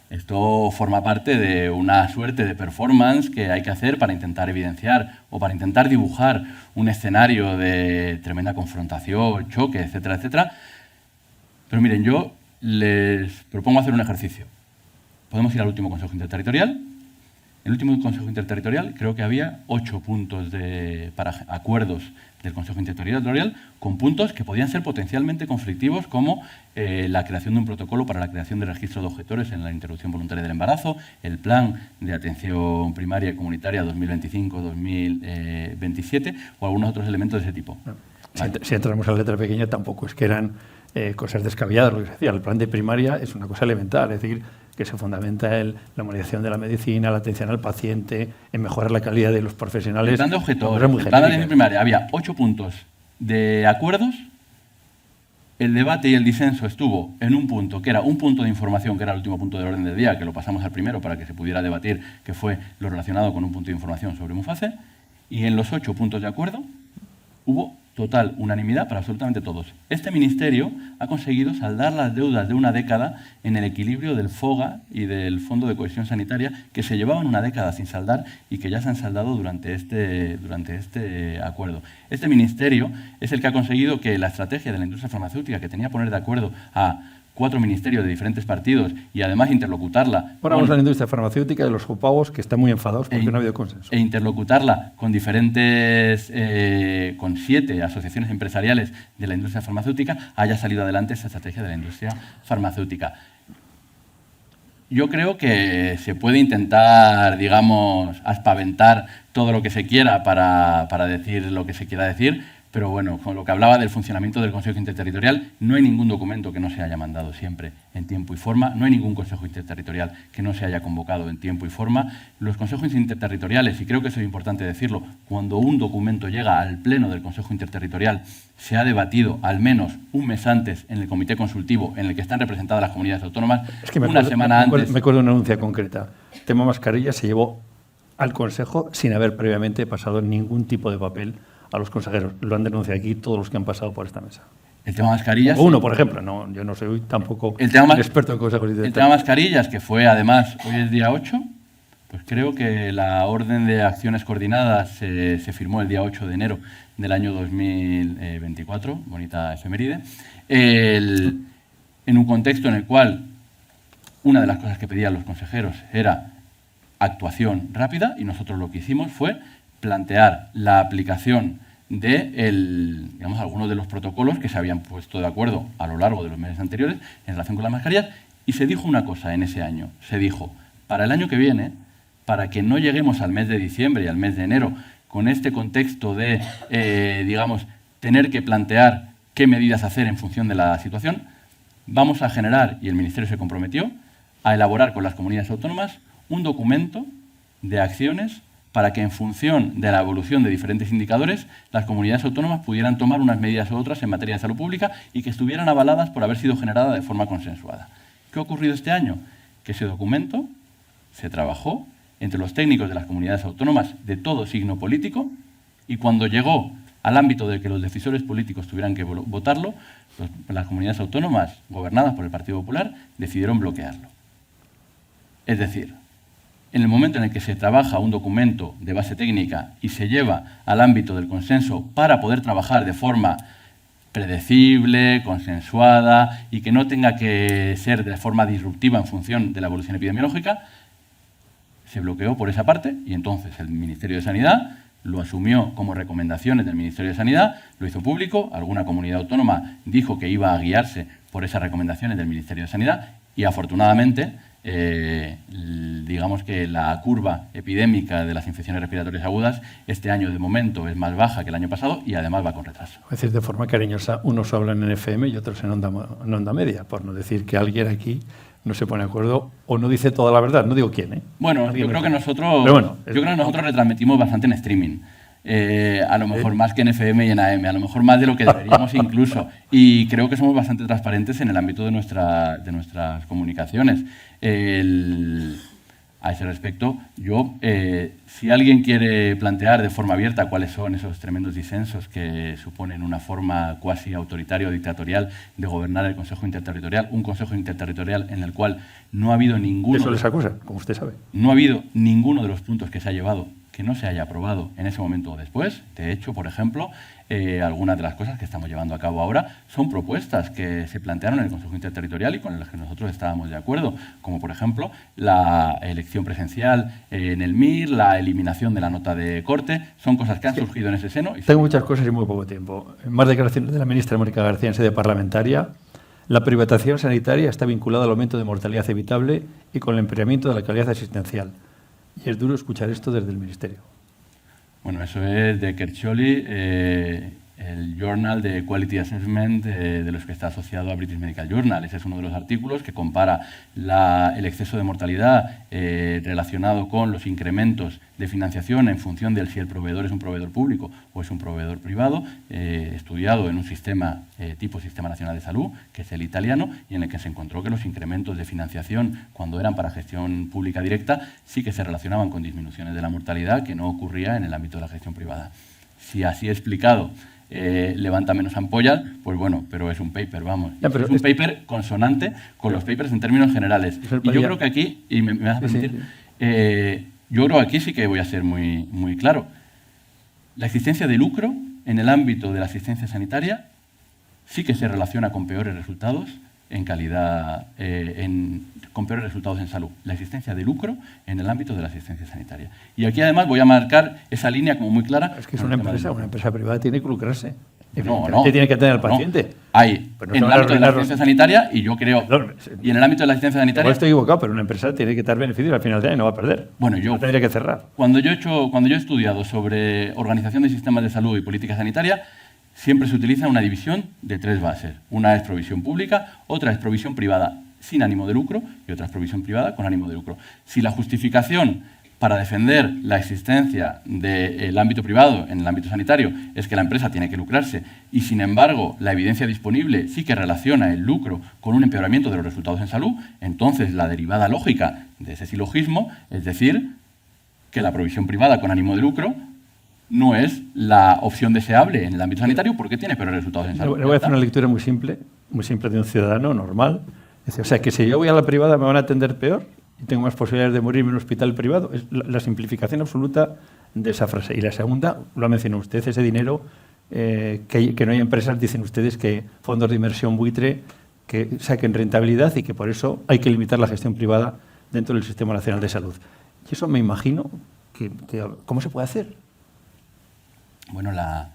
Esto forma parte de una suerte de performance que hay que hacer para intentar evidenciar o para intentar dibujar un escenario de tremenda confrontación, choque, etcétera, etcétera. Pero miren, yo les propongo hacer un ejercicio. Podemos ir al último Consejo Interterritorial. En el último Consejo Interterritorial creo que había 8 puntos para acuerdos del Consejo Interterritorial con puntos que podían ser potencialmente conflictivos, como la creación de un protocolo para la creación de registro de objetores en la interrupción voluntaria del embarazo, el plan de atención primaria y comunitaria 2025-2027 o algunos otros elementos de ese tipo. Vale. Si entramos a la letra pequeña, tampoco es que eran cosas descabelladas, lo que se decía. El plan de primaria es una cosa elemental, es decir, que se fundamenta en la humanización de la medicina, la atención al paciente, en mejorar la calidad de los profesionales. El plan de objetores, el plan de atención primaria, había 8 puntos de acuerdos. El debate y el disenso estuvo en un punto, que era un punto de información, que era el último punto del orden del día, que lo pasamos al primero para que se pudiera debatir, que fue lo relacionado con un punto de información sobre Muface, y en los 8 puntos de acuerdo hubo total unanimidad para absolutamente todos. Este ministerio ha conseguido saldar las deudas de una década en el equilibrio del FOGA y del Fondo de Cohesión Sanitaria, que se llevaban una década sin saldar y que ya se han saldado durante este acuerdo. Este ministerio es el que ha conseguido que la estrategia de la industria farmacéutica, que tenía que poner de acuerdo a 4 ministerios de diferentes partidos y además interlocutarla... Ahora vamos a la industria farmacéutica de los copagos, que están muy enfadados porque no ha habido consenso. E interlocutarla con diferentes, con 7 asociaciones empresariales de la industria farmacéutica, haya salido adelante esa estrategia de la industria farmacéutica. Yo creo que se puede intentar, digamos, aspaventar todo lo que se quiera para decir lo que se quiera decir, pero bueno, con lo que hablaba del funcionamiento del Consejo Interterritorial, no hay ningún documento que no se haya mandado siempre en tiempo y forma, no hay ningún Consejo Interterritorial que no se haya convocado en tiempo y forma. Los consejos interterritoriales, y creo que eso es importante decirlo, cuando un documento llega al pleno del Consejo Interterritorial, se ha debatido al menos un mes antes en el comité consultivo en el que están representadas las comunidades autónomas, es que una semana antes. Me acuerdo de una anuncia concreta. El tema mascarilla se llevó al Consejo sin haber previamente pasado ningún tipo de papel a los consejeros. Lo han denunciado aquí todos los que han pasado por esta mesa. El tema mascarillas... Uno, por ejemplo. No, yo no soy tampoco experto en consejos. El tema mascarillas, que fue además, hoy es día 8, pues creo que la orden de acciones coordinadas se firmó el día 8 de enero del año 2024, bonita efeméride, en un contexto en el cual una de las cosas que pedían los consejeros era actuación rápida, y nosotros lo que hicimos fue plantear la aplicación de digamos, algunos de los protocolos que se habían puesto de acuerdo a lo largo de los meses anteriores en relación con las mascarillas, y se dijo una cosa en ese año. Se dijo, para el año que viene, para que no lleguemos al mes de diciembre y al mes de enero con este contexto de, digamos, tener que plantear qué medidas hacer en función de la situación, vamos a generar, y el Ministerio se comprometió, a elaborar con las comunidades autónomas un documento de acciones para que en función de la evolución de diferentes indicadores, las comunidades autónomas pudieran tomar unas medidas u otras en materia de salud pública y que estuvieran avaladas por haber sido generadas de forma consensuada. ¿Qué ha ocurrido este año? Que ese documento se trabajó entre los técnicos de las comunidades autónomas de todo signo político y cuando llegó al ámbito de que los decisores políticos tuvieran que votarlo, las comunidades autónomas gobernadas por el Partido Popular decidieron bloquearlo. Es decir, en el momento en el que se trabaja un documento de base técnica y se lleva al ámbito del consenso para poder trabajar de forma predecible, consensuada y que no tenga que ser de forma disruptiva en función de la evolución epidemiológica, se bloqueó por esa parte y entonces el Ministerio de Sanidad lo asumió como recomendaciones del Ministerio de Sanidad, lo hizo público, alguna comunidad autónoma dijo que iba a guiarse por esas recomendaciones del Ministerio de Sanidad y afortunadamente digamos que la curva epidémica de las infecciones respiratorias agudas este año de momento es más baja que el año pasado y además va con retraso. Es decir, de forma cariñosa, unos hablan en FM y otros en onda media, por no decir que alguien aquí no se pone de acuerdo o no dice toda la verdad. No digo quién, ¿eh? Bueno, yo creo que nosotros retransmitimos bastante en streaming. A lo mejor más que en FM y en AM, a lo mejor más de lo que deberíamos incluso. Y creo que somos bastante transparentes en el ámbito de nuestras comunicaciones. A ese respecto, si alguien quiere plantear de forma abierta cuáles son esos tremendos disensos que suponen una forma cuasi autoritaria o dictatorial de gobernar el Consejo Interterritorial, un Consejo Interterritorial en el cual no ha habido ninguno... Eso les acusa, como usted sabe. No ha habido ninguno de los puntos que se ha llevado que no se haya aprobado en ese momento o después. De hecho, por ejemplo, algunas de las cosas que estamos llevando a cabo ahora son propuestas que se plantearon en el Consejo Interterritorial y con las que nosotros estábamos de acuerdo, como por ejemplo la elección presencial en el MIR, la eliminación de la nota de corte, son cosas que han surgido en ese seno. Tengo muchas cosas y muy poco tiempo. Más declaraciones de la ministra Mónica García en sede parlamentaria. La privatización sanitaria está vinculada al aumento de mortalidad evitable y con el empeoramiento de la calidad asistencial. Y es duro escuchar esto desde el Ministerio. Bueno, eso es de Kercholi, el Journal de Quality Assessment de los que está asociado a British Medical Journal. Ese es uno de los artículos que compara el exceso de mortalidad relacionado con los incrementos de financiación en función de si el proveedor es un proveedor público o es un proveedor privado, estudiado en un sistema tipo Sistema Nacional de Salud, que es el italiano, y en el que se encontró que los incrementos de financiación, cuando eran para gestión pública directa, sí que se relacionaban con disminuciones de la mortalidad que no ocurría en el ámbito de la gestión privada. Si así explicado levanta menos ampollas, pues bueno, pero es un paper, vamos. Ya, es un paper consonante con los papers en términos generales. Y yo creo que aquí, y me vas a permitir, yo creo que aquí sí que voy a ser muy, muy claro. La existencia de lucro en el ámbito de la asistencia sanitaria sí que se relaciona con peores resultados en calidad, con peores resultados en salud. La existencia de lucro en el ámbito de la asistencia sanitaria. Y aquí además voy a marcar esa línea como muy clara. Es que es una empresa privada tiene que lucrarse. No, tiene que tener al paciente. Hay en el ámbito de la asistencia sanitaria y yo creo... y en el ámbito de la asistencia sanitaria... No estoy equivocado, pero una empresa tiene que dar beneficios al final de año y no va a perder. Bueno, yo... No tendría que cerrar. Cuando yo he estudiado sobre organización de sistemas de salud y política sanitaria, siempre se utiliza una división de 3 bases. Una es provisión pública, otra es provisión privada sin ánimo de lucro y otra es provisión privada con ánimo de lucro. Si la justificación para defender la existencia del ámbito privado en el ámbito sanitario es que la empresa tiene que lucrarse y, sin embargo, la evidencia disponible sí que relaciona el lucro con un empeoramiento de los resultados en salud, entonces la derivada lógica de ese silogismo es decir que la provisión privada con ánimo de lucro no es la opción deseable en el ámbito sanitario porque tiene peores resultados en salud. Le voy a hacer una lectura muy simple de un ciudadano normal. O sea, que si yo voy a la privada me van a atender peor y tengo más posibilidades de morirme en un hospital privado. Es la simplificación absoluta de esa frase. Y la segunda, lo ha mencionado usted, ese dinero que no hay empresas, dicen ustedes, que fondos de inversión buitre que saquen rentabilidad y que por eso hay que limitar la gestión privada dentro del Sistema Nacional de Salud. Y eso me imagino que ¿cómo se puede hacer? Bueno, la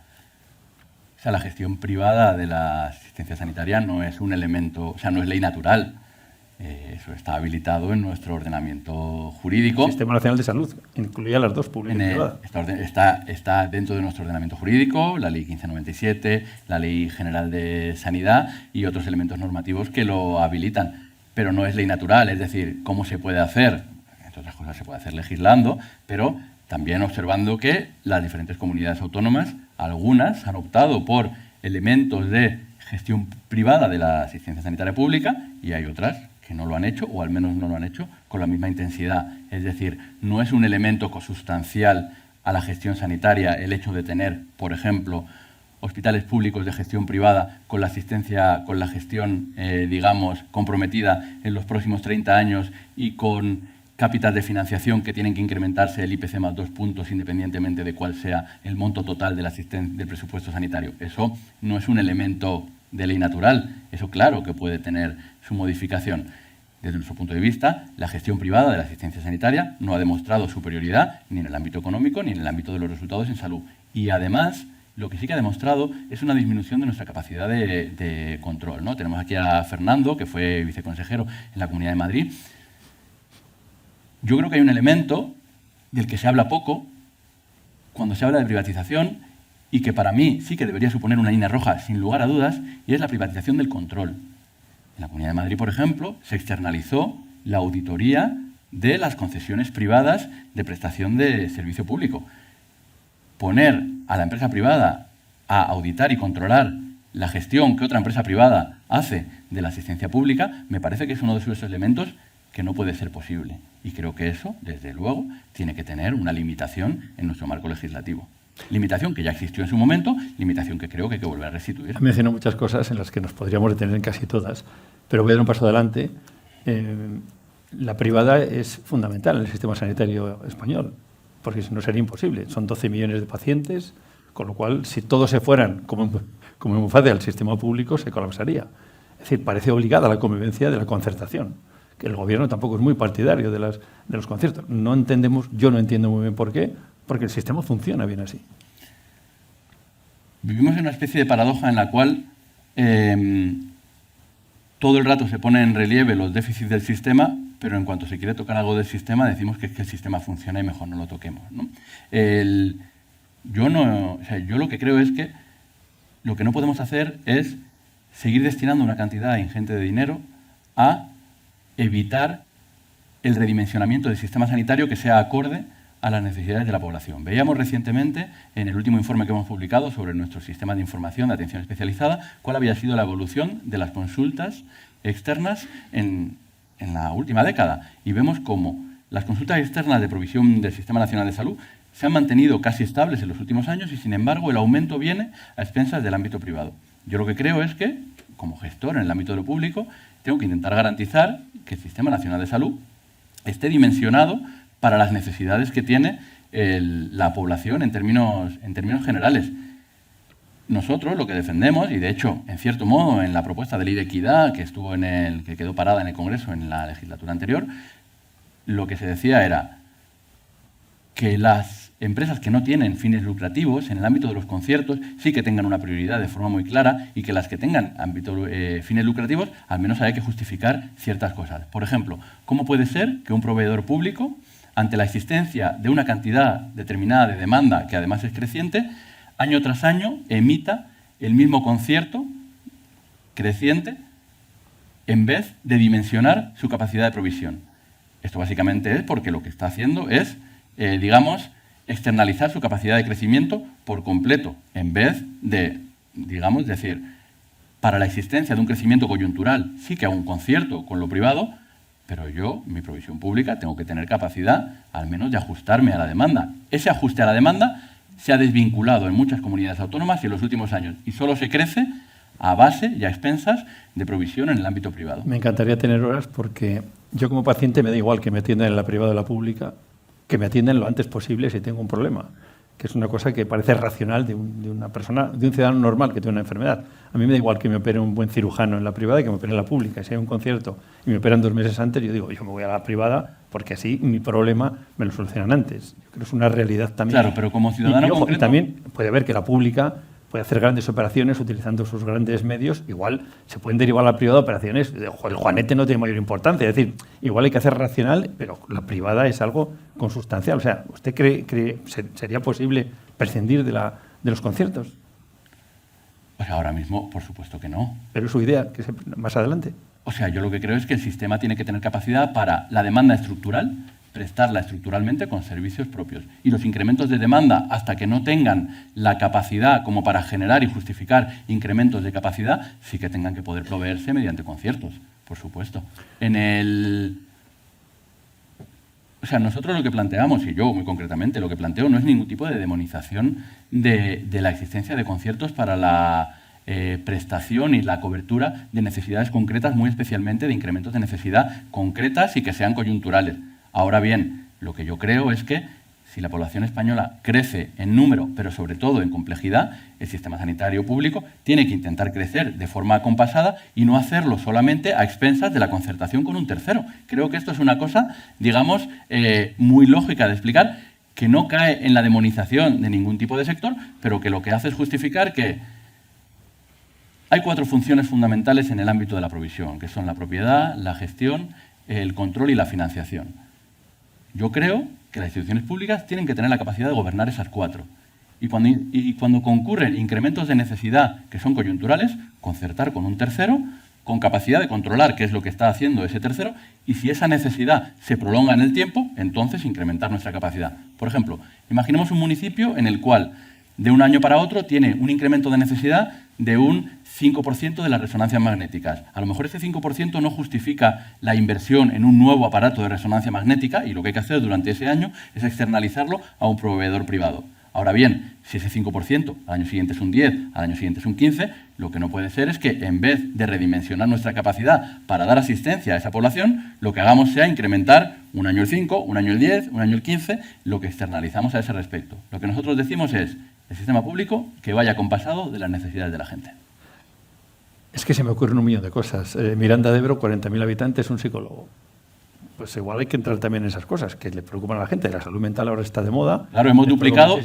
gestión privada de la asistencia sanitaria no es un elemento, o sea, no es ley natural. Eso está habilitado en nuestro ordenamiento jurídico. El Sistema Nacional de Salud incluía las dos, públicas y privadas. Está dentro de nuestro ordenamiento jurídico, la Ley 1597, la Ley General de Sanidad y otros elementos normativos que lo habilitan. Pero no es ley natural, es decir, ¿cómo se puede hacer? Entre otras cosas se puede hacer legislando, pero También observando que las diferentes comunidades autónomas, algunas han optado por elementos de gestión privada de la asistencia sanitaria pública y hay otras que no lo han hecho, o al menos no lo han hecho con la misma intensidad. Es decir, no es un elemento consustancial a la gestión sanitaria el hecho de tener, por ejemplo, hospitales públicos de gestión privada con la asistencia, con la gestión, digamos, comprometida en los próximos 30 años y con capital de financiación que tienen que incrementarse el IPC más 2 puntos independientemente de cuál sea el monto total del presupuesto sanitario. Eso no es un elemento de ley natural. Eso claro que puede tener su modificación. Desde nuestro punto de vista, la gestión privada de la asistencia sanitaria no ha demostrado superioridad ni en el ámbito económico ni en el ámbito de los resultados en salud. Y además, lo que sí que ha demostrado es una disminución de nuestra capacidad de control, ¿no? Tenemos aquí a Fernando, que fue viceconsejero en la Comunidad de Madrid. Yo creo que hay un elemento del que se habla poco cuando se habla de privatización y que para mí sí que debería suponer una línea roja, sin lugar a dudas, y es la privatización del control. En la Comunidad de Madrid, por ejemplo, se externalizó la auditoría de las concesiones privadas de prestación de servicio público. Poner a la empresa privada a auditar y controlar la gestión que otra empresa privada hace de la asistencia pública me parece que es uno de esos elementos que no puede ser posible. Y creo que eso, desde luego, tiene que tener una limitación en nuestro marco legislativo. Limitación que ya existió en su momento, limitación que creo que hay que volver a restituir. Ha mencionado muchas cosas en las que nos podríamos detener en casi todas, pero voy a dar un paso adelante. La privada es fundamental en el sistema sanitario español, porque si no sería imposible. Son 12 millones de pacientes, con lo cual, si todos se fueran como en fase al sistema público, se colapsaría. Es decir, parece obligada la convivencia de la concertación, que el gobierno tampoco es muy partidario de los conciertos. Yo no entiendo muy bien por qué, porque el sistema funciona bien así. Vivimos en una especie de paradoja en la cual todo el rato se pone en relieve los déficits del sistema, pero en cuanto se quiere tocar algo del sistema decimos que es que el sistema funciona y mejor no lo toquemos, ¿no? Yo lo que creo es que lo que no podemos hacer es seguir destinando una cantidad ingente de dinero a evitar el redimensionamiento del sistema sanitario que sea acorde a las necesidades de la población. Veíamos recientemente, en el último informe que hemos publicado sobre nuestro sistema de información de atención especializada, cuál había sido la evolución de las consultas externas en la última década. Y vemos cómo las consultas externas de provisión del Sistema Nacional de Salud se han mantenido casi estables en los últimos años y, sin embargo, el aumento viene a expensas del ámbito privado. Yo lo que creo es que, como gestor en el ámbito de lo público, tengo que intentar garantizar que el Sistema Nacional de Salud esté dimensionado para las necesidades que tiene la población en términos generales. Nosotros lo que defendemos, y de hecho, en cierto modo, en la propuesta de ley de equidad que quedó parada en el Congreso en la legislatura anterior, lo que se decía era que las empresas que no tienen fines lucrativos en el ámbito de los conciertos sí que tengan una prioridad de forma muy clara y que las que tengan fines lucrativos al menos haya que justificar ciertas cosas. Por ejemplo, ¿cómo puede ser que un proveedor público, ante la existencia de una cantidad determinada de demanda que además es creciente, año tras año emita el mismo concierto creciente en vez de dimensionar su capacidad de provisión? Esto básicamente es porque lo que está haciendo es, externalizar su capacidad de crecimiento por completo, en vez de, decir, para la existencia de un crecimiento coyuntural sí que hago un concierto con lo privado, pero yo, mi provisión pública, tengo que tener capacidad al menos de ajustarme a la demanda. Ese ajuste a la demanda se ha desvinculado en muchas comunidades autónomas y en los últimos años, y solo se crece a base y a expensas de provisión en el ámbito privado. Me encantaría tener horas porque yo como paciente me da igual que me atiendan en la privada o en la pública, que me atiendan lo antes posible si tengo un problema, que es una cosa que parece racional de una persona, de un ciudadano normal que tiene una enfermedad. A mí me da igual que me opere un buen cirujano en la privada y que me opere en la pública. Si hay un concierto y me operan 2 meses antes, yo digo, yo me voy a la privada porque así mi problema me lo solucionan antes. Yo creo que es una realidad también. Claro, pero como ciudadano concreto... También puede haber que la pública puede hacer grandes operaciones utilizando sus grandes medios, igual se pueden derivar a la privada operaciones, el juanete no tiene mayor importancia, es decir, igual hay que hacer racional, pero la privada es algo consustancial. O sea, ¿usted cree sería posible prescindir de los conciertos? Pues ahora mismo, por supuesto que no. Pero es su idea, que más adelante. O sea, yo lo que creo es que el sistema tiene que tener capacidad para la demanda estructural, prestarla estructuralmente con servicios propios. Y los incrementos de demanda, hasta que no tengan la capacidad como para generar y justificar incrementos de capacidad, sí que tengan que poder proveerse mediante conciertos, por supuesto. O sea, nosotros lo que planteamos, y yo muy concretamente lo que planteo, no es ningún tipo de demonización de la existencia de conciertos para la prestación y la cobertura de necesidades concretas, muy especialmente de incrementos de necesidad concretas y que sean coyunturales. Ahora bien, lo que yo creo es que si la población española crece en número, pero sobre todo en complejidad, el sistema sanitario público tiene que intentar crecer de forma acompasada y no hacerlo solamente a expensas de la concertación con un tercero. Creo que esto es una cosa, digamos, muy lógica de explicar, que no cae en la demonización de ningún tipo de sector, pero que lo que hace es justificar que hay 4 funciones fundamentales en el ámbito de la provisión, que son la propiedad, la gestión, el control y la financiación. Yo creo que las instituciones públicas tienen que tener la capacidad de gobernar esas 4. Y cuando concurren incrementos de necesidad que son coyunturales, concertar con un tercero con capacidad de controlar qué es lo que está haciendo ese tercero, y si esa necesidad se prolonga en el tiempo, entonces incrementar nuestra capacidad. Por ejemplo, imaginemos un municipio en el cual de un año para otro tiene un incremento de necesidad de un 5% de las resonancias magnéticas. A lo mejor ese 5% no justifica la inversión en un nuevo aparato de resonancia magnética, y lo que hay que hacer durante ese año es externalizarlo a un proveedor privado. Ahora bien, si ese 5% al año siguiente es un 10, al año siguiente es un 15, lo que no puede ser es que en vez de redimensionar nuestra capacidad para dar asistencia a esa población, lo que hagamos sea incrementar un año el 5, un año el 10, un año el 15, lo que externalizamos a ese respecto. Lo que nosotros decimos es el sistema público que vaya acompasado de las necesidades de la gente. Es que se me ocurren un millón de cosas. Miranda de Ebro, 40.000 habitantes, un psicólogo. Pues igual hay que entrar también en esas cosas que le preocupan a la gente. La salud mental ahora está de moda. Claro, hemos duplicado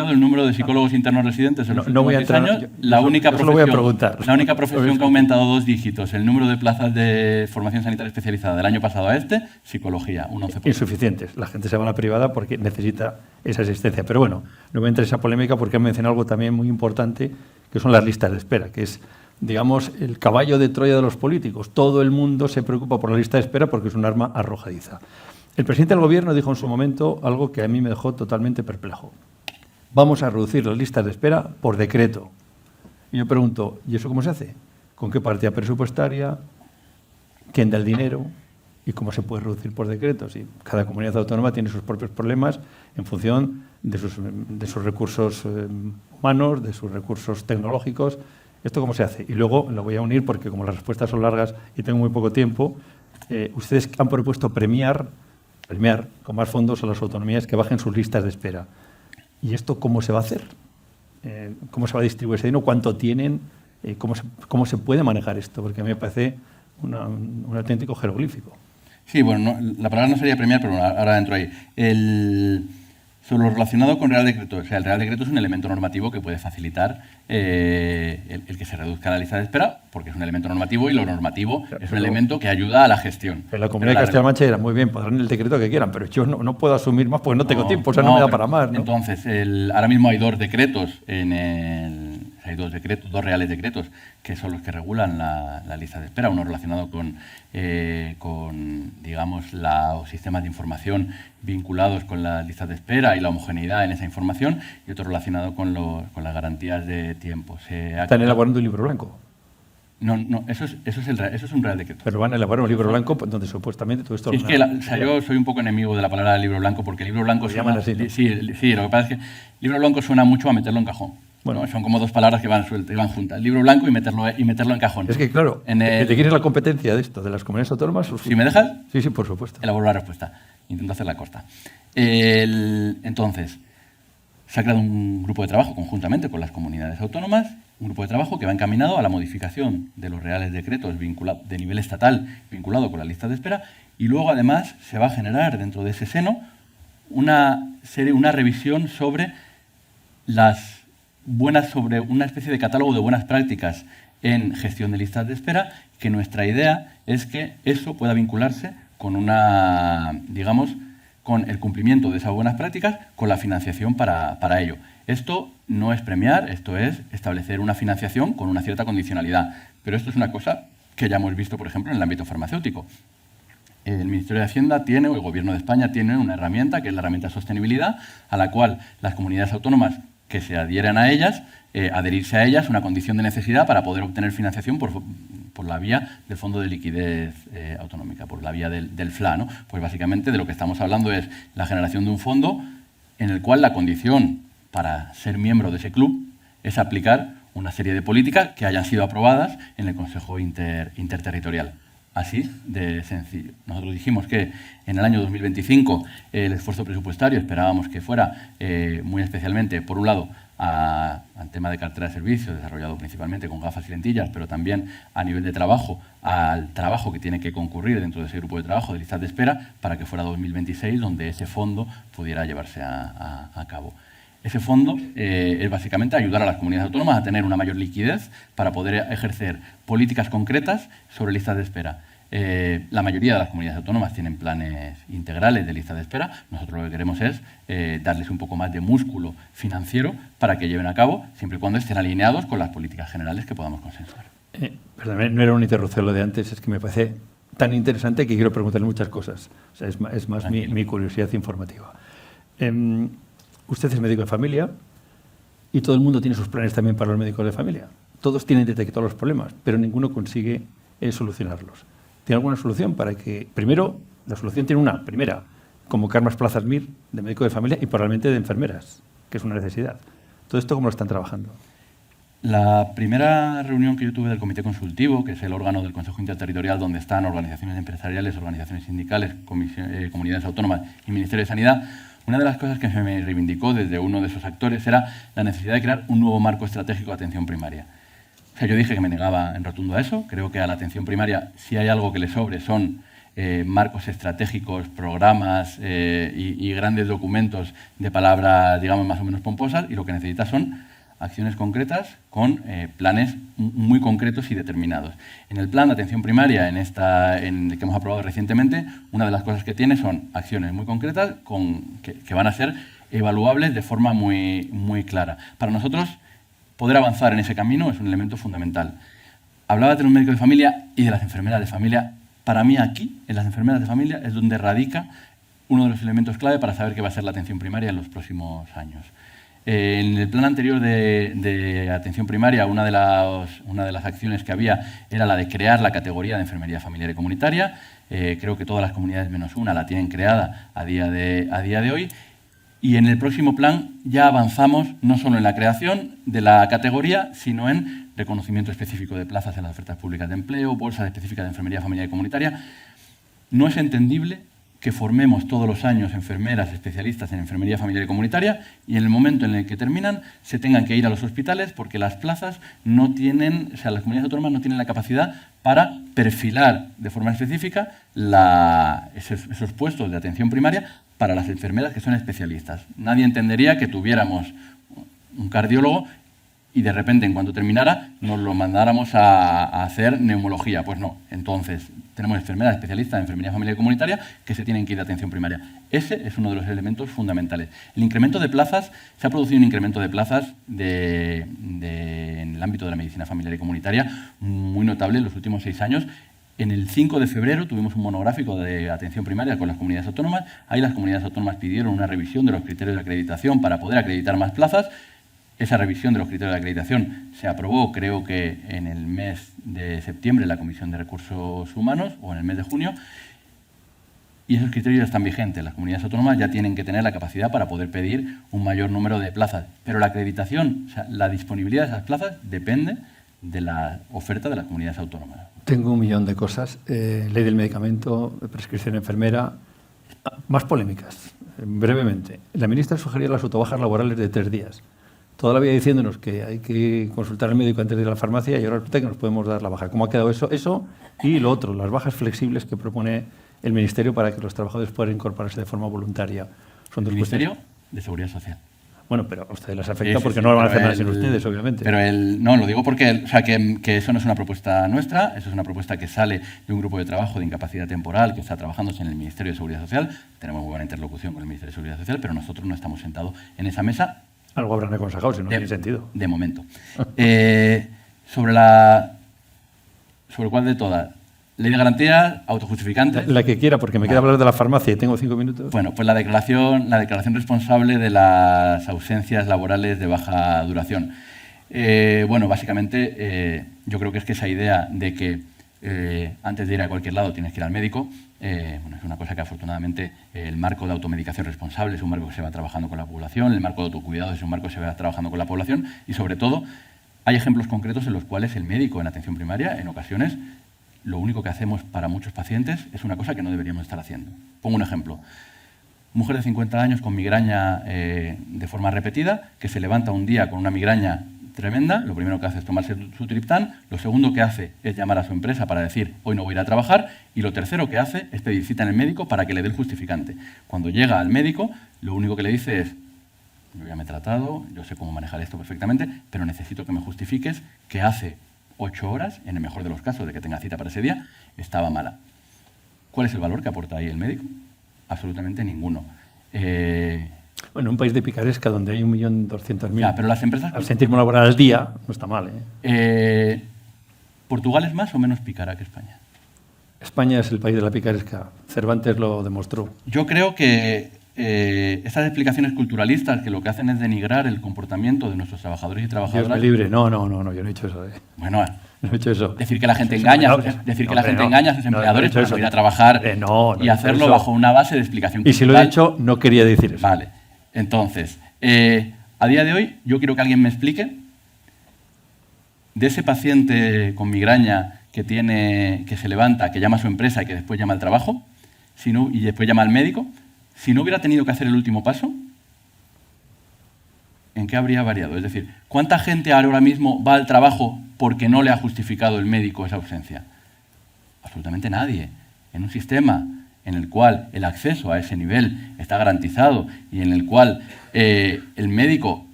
el número de psicólogos internos residentes en los últimos 10 años. La única profesión que ha aumentado 2 dígitos, el número de plazas de formación sanitaria especializada del año pasado a este, psicología, un 11%. Insuficientes. La gente se va a la privada porque necesita esa asistencia. Pero bueno, no voy a entrar en esa polémica porque han mencionado algo también muy importante, que son las listas de espera, que es, digamos, el caballo de Troya de los políticos. Todo el mundo se preocupa por la lista de espera porque es un arma arrojadiza. El presidente del Gobierno dijo en su momento algo que a mí me dejó totalmente perplejo. Vamos a reducir las listas de espera por decreto. Y yo pregunto, ¿y eso cómo se hace? ¿Con qué partida presupuestaria? ¿Quién da el dinero? ¿Y cómo se puede reducir por decreto? Si cada comunidad autónoma tiene sus propios problemas en función de sus recursos humanos, de sus recursos tecnológicos. ¿Esto cómo se hace? Y luego lo voy a unir porque como las respuestas son largas y tengo muy poco tiempo, ustedes han propuesto premiar con más fondos a las autonomías que bajen sus listas de espera. ¿Y esto cómo se va a hacer? ¿Cómo se va a distribuir ese dinero? ¿Cuánto tienen? ¿Cómo se puede manejar esto? Porque a mí me parece un auténtico jeroglífico. Sí, bueno, la palabra no sería premiar, pero ahora entro ahí. Sobre lo relacionado con Real Decreto, o sea, el Real Decreto es un elemento normativo que puede facilitar el que se reduzca la lista de espera, porque es un elemento normativo y lo normativo es un elemento que ayuda a la gestión. En la Comunidad de Castilla-La Mancha era muy bien, podrán el decreto que quieran, pero yo no puedo asumir más porque no tengo tiempo, o sea, no me da para más, ¿no? Entonces, ahora mismo hay 2 decretos hay 2 reales decretos que son los que regulan la lista de espera, uno relacionado con digamos, los sistemas de información vinculados con las listas de espera y la homogeneidad en esa información, y otro relacionado con las garantías de tiempo. ¿Están elaborando un libro blanco? No, eso es un real decreto. Pero van a elaborar un libro blanco donde supuestamente todo esto... Sí, yo soy un poco enemigo de la palabra libro blanco porque el libro blanco suena... Así, ¿no? Sí, lo que pasa es que libro blanco suena mucho a meterlo en cajón. Bueno, ¿no? Son como 2 palabras que van juntas. Libro blanco y meterlo en cajón. Es que, claro, ¿te quieres la competencia de esto, de las comunidades autónomas? ¿Si me dejas? Sí, por supuesto. Elaboro la respuesta. Intento hacerla corta. Entonces, se ha creado un grupo de trabajo conjuntamente con las comunidades autónomas, un grupo de trabajo que va encaminado a la modificación de los reales decretos de nivel estatal vinculado con la lista de espera, y luego, además, se va a generar dentro de ese seno una revisión sobre sobre una especie de catálogo de buenas prácticas en gestión de listas de espera, que nuestra idea es que eso pueda vincularse con con el cumplimiento de esas buenas prácticas, con la financiación para ello. Esto no es premiar, esto es establecer una financiación con una cierta condicionalidad. Pero esto es una cosa que ya hemos visto, por ejemplo, en el ámbito farmacéutico. el Ministerio de Hacienda tiene, o el Gobierno de España tiene una herramienta, que es la herramienta de sostenibilidad, a la cual las comunidades autónomas que se adhieran a ellas, adherirse a ellas, es una condición de necesidad para poder obtener financiación por la vía del Fondo de Liquidez Autonómica, por la vía del FLA, ¿no? Pues básicamente de lo que estamos hablando es la generación de un fondo en el cual la condición para ser miembro de ese club es aplicar una serie de políticas que hayan sido aprobadas en el Consejo Interterritorial. Así de sencillo. Nosotros dijimos que en el año 2025 el esfuerzo presupuestario esperábamos que fuera muy especialmente, por un lado, al tema de cartera de servicios, desarrollado principalmente con gafas y lentillas, pero también a nivel de trabajo, al trabajo que tiene que concurrir dentro de ese grupo de trabajo de listas de espera, para que fuera 2026 donde ese fondo pudiera llevarse a cabo. Ese fondo es básicamente ayudar a las comunidades autónomas a tener una mayor liquidez para poder ejercer políticas concretas sobre listas de espera. La mayoría de las comunidades autónomas tienen planes integrales de listas de espera. Nosotros lo que queremos es darles un poco más de músculo financiero para que lleven a cabo, siempre y cuando estén alineados con las políticas generales que podamos consensuar. Perdón, no era una interrupción lo de antes, es que me parece tan interesante que quiero preguntarle muchas cosas. O sea, es más mi curiosidad informativa. Usted es médico de familia y todo el mundo tiene sus planes también para los médicos de familia. Todos tienen detectados los problemas, pero ninguno consigue solucionarlos. ¿Tiene alguna solución para que, primero, la solución tiene una, primera, convocar más plazas MIR de médico de familia y probablemente de enfermeras, que es una necesidad? ¿Todo esto cómo lo están trabajando? La primera reunión que yo tuve del Comité Consultivo, que es el órgano del Consejo Interterritorial donde están organizaciones empresariales, organizaciones sindicales, comunidades autónomas y Ministerio de Sanidad, una de las cosas que se me reivindicó desde uno de esos actores era la necesidad de crear un nuevo marco estratégico de atención primaria. O sea, yo dije que me negaba en rotundo a eso. Creo que a la atención primaria, si hay algo que le sobre, son marcos estratégicos, programas y grandes documentos de palabras, digamos, más o menos pomposas, y lo que necesita son acciones concretas con planes muy concretos y determinados. En el plan de atención primaria, en el que hemos aprobado recientemente, una de las cosas que tiene son acciones muy concretas que van a ser evaluables de forma muy clara. Para nosotros, poder avanzar en ese camino es un elemento fundamental. Hablaba de un médico de familia y de las enfermeras de familia. Para mí aquí, en las enfermeras de familia, es donde radica uno de los elementos clave para saber qué va a ser la atención primaria en los próximos años. En el plan anterior de atención primaria, una de las acciones que había era la de crear la categoría de enfermería familiar y comunitaria. Creo que todas las comunidades menos una la tienen creada a día de hoy. Y en el próximo plan ya avanzamos no solo en la creación de la categoría, sino en reconocimiento específico de plazas en las ofertas públicas de empleo, bolsas específicas de enfermería familiar y comunitaria. No es entendible que formemos todos los años enfermeras especialistas en enfermería familiar y comunitaria y en el momento en el que terminan se tengan que ir a los hospitales porque las plazas no tienen, o sea, las comunidades autónomas no tienen la capacidad para perfilar de forma específica esos puestos de atención primaria para las enfermeras que son especialistas. Nadie entendería que tuviéramos un cardiólogo y de repente, en cuanto terminara, nos lo mandáramos a hacer neumología. Pues no. Entonces, tenemos enfermeras especialistas en enfermería familiar y comunitaria que se tienen que ir de atención primaria. Ese es uno de los elementos fundamentales. El incremento de plazas, se ha producido un incremento de plazas en el ámbito de la medicina familiar y comunitaria muy notable en los últimos 6 años. En el 5 de febrero tuvimos un monográfico de atención primaria con las comunidades autónomas. Ahí las comunidades autónomas pidieron una revisión de los criterios de acreditación para poder acreditar más plazas. Esa revisión de los criterios de acreditación se aprobó, creo que en el mes de septiembre, en la Comisión de Recursos Humanos, o en el mes de junio, y esos criterios ya están vigentes. Las comunidades autónomas ya tienen que tener la capacidad para poder pedir un mayor número de plazas. Pero la acreditación, o sea, la disponibilidad de esas plazas depende de la oferta de las comunidades autónomas. Tengo un millón de cosas. Ley del medicamento, prescripción enfermera. Más polémicas, brevemente. La ministra sugería las autobajas laborales de 3 días. Toda la vida diciéndonos que hay que consultar al médico antes de ir a la farmacia y ahora resulta que nos podemos dar la baja. ¿Cómo ha quedado eso? Eso y lo otro, las bajas flexibles que propone el Ministerio para que los trabajadores puedan incorporarse de forma voluntaria. Son dos Ministerio cuestiones. de Seguridad Social. Bueno, pero a ustedes les afecta porque no lo van a hacer nada sin ustedes, obviamente. Pero no, lo digo porque o sea, que eso no es una propuesta nuestra, eso es una propuesta que sale de un grupo de trabajo de incapacidad temporal que está trabajando en el Ministerio de Seguridad Social. Tenemos muy buena interlocución con el Ministerio de Seguridad Social, pero nosotros no estamos sentados en esa mesa. Algo habrán aconsejado, si no tiene sentido. De momento. Sobre cuál de todas. Ley de garantías, autojustificante. La que quiera, porque me queda hablar de la farmacia y tengo 5 minutos. Bueno, pues la declaración responsable de las ausencias laborales de baja duración. Bueno, básicamente yo creo que es que esa idea de que antes de ir a cualquier lado tienes que ir al médico, bueno, es una cosa que afortunadamente el marco de automedicación responsable es un marco que se va trabajando con la población, el marco de autocuidado es un marco que se va trabajando con la población y sobre todo hay ejemplos concretos en los cuales el médico en atención primaria en ocasiones lo único que hacemos para muchos pacientes es una cosa que no deberíamos estar haciendo. Pongo un ejemplo. Mujer de 50 años con migraña de forma repetida, que se levanta un día con una migraña tremenda, lo primero que hace es tomarse su triptán, lo segundo que hace es llamar a su empresa para decir hoy no voy a ir a trabajar y lo tercero que hace es pedir cita en el médico para que le dé el justificante. Cuando llega al médico, lo único que le dice es yo ya me he tratado, yo sé cómo manejar esto perfectamente, pero necesito que me justifiques que hace 8 horas, en el mejor de los casos de que tenga cita para ese día, estaba mala. ¿Cuál es el valor que aporta ahí el médico? Absolutamente ninguno. Bueno, en un país de picaresca donde hay 1.200.000 Ya, pero las empresas... absentismo laboral al día, no está mal, ¿eh? ¿Portugal es más o menos pícara que España? España es el país de la picaresca. Cervantes lo demostró. Yo creo que estas explicaciones culturalistas que lo que hacen es denigrar el comportamiento de nuestros trabajadores y trabajadoras... Dios me libre. No, yo no he hecho eso. Bueno, no he hecho eso. Decir que la gente engaña, engaña a sus empleadores para ir a trabajar y hacerlo bajo una base de explicación cultural. Y si lo he hecho, no quería decir eso. Vale. Entonces, a día de hoy, yo quiero que alguien me explique de ese paciente con migraña que se levanta, que llama a su empresa y que después llama al trabajo, y después llama al médico, si no hubiera tenido que hacer el último paso, ¿en qué habría variado? Es decir, ¿cuánta gente ahora mismo va al trabajo porque no le ha justificado el médico esa ausencia? Absolutamente nadie. En un sistema en el cual el acceso a ese nivel está garantizado y en el cual el médico,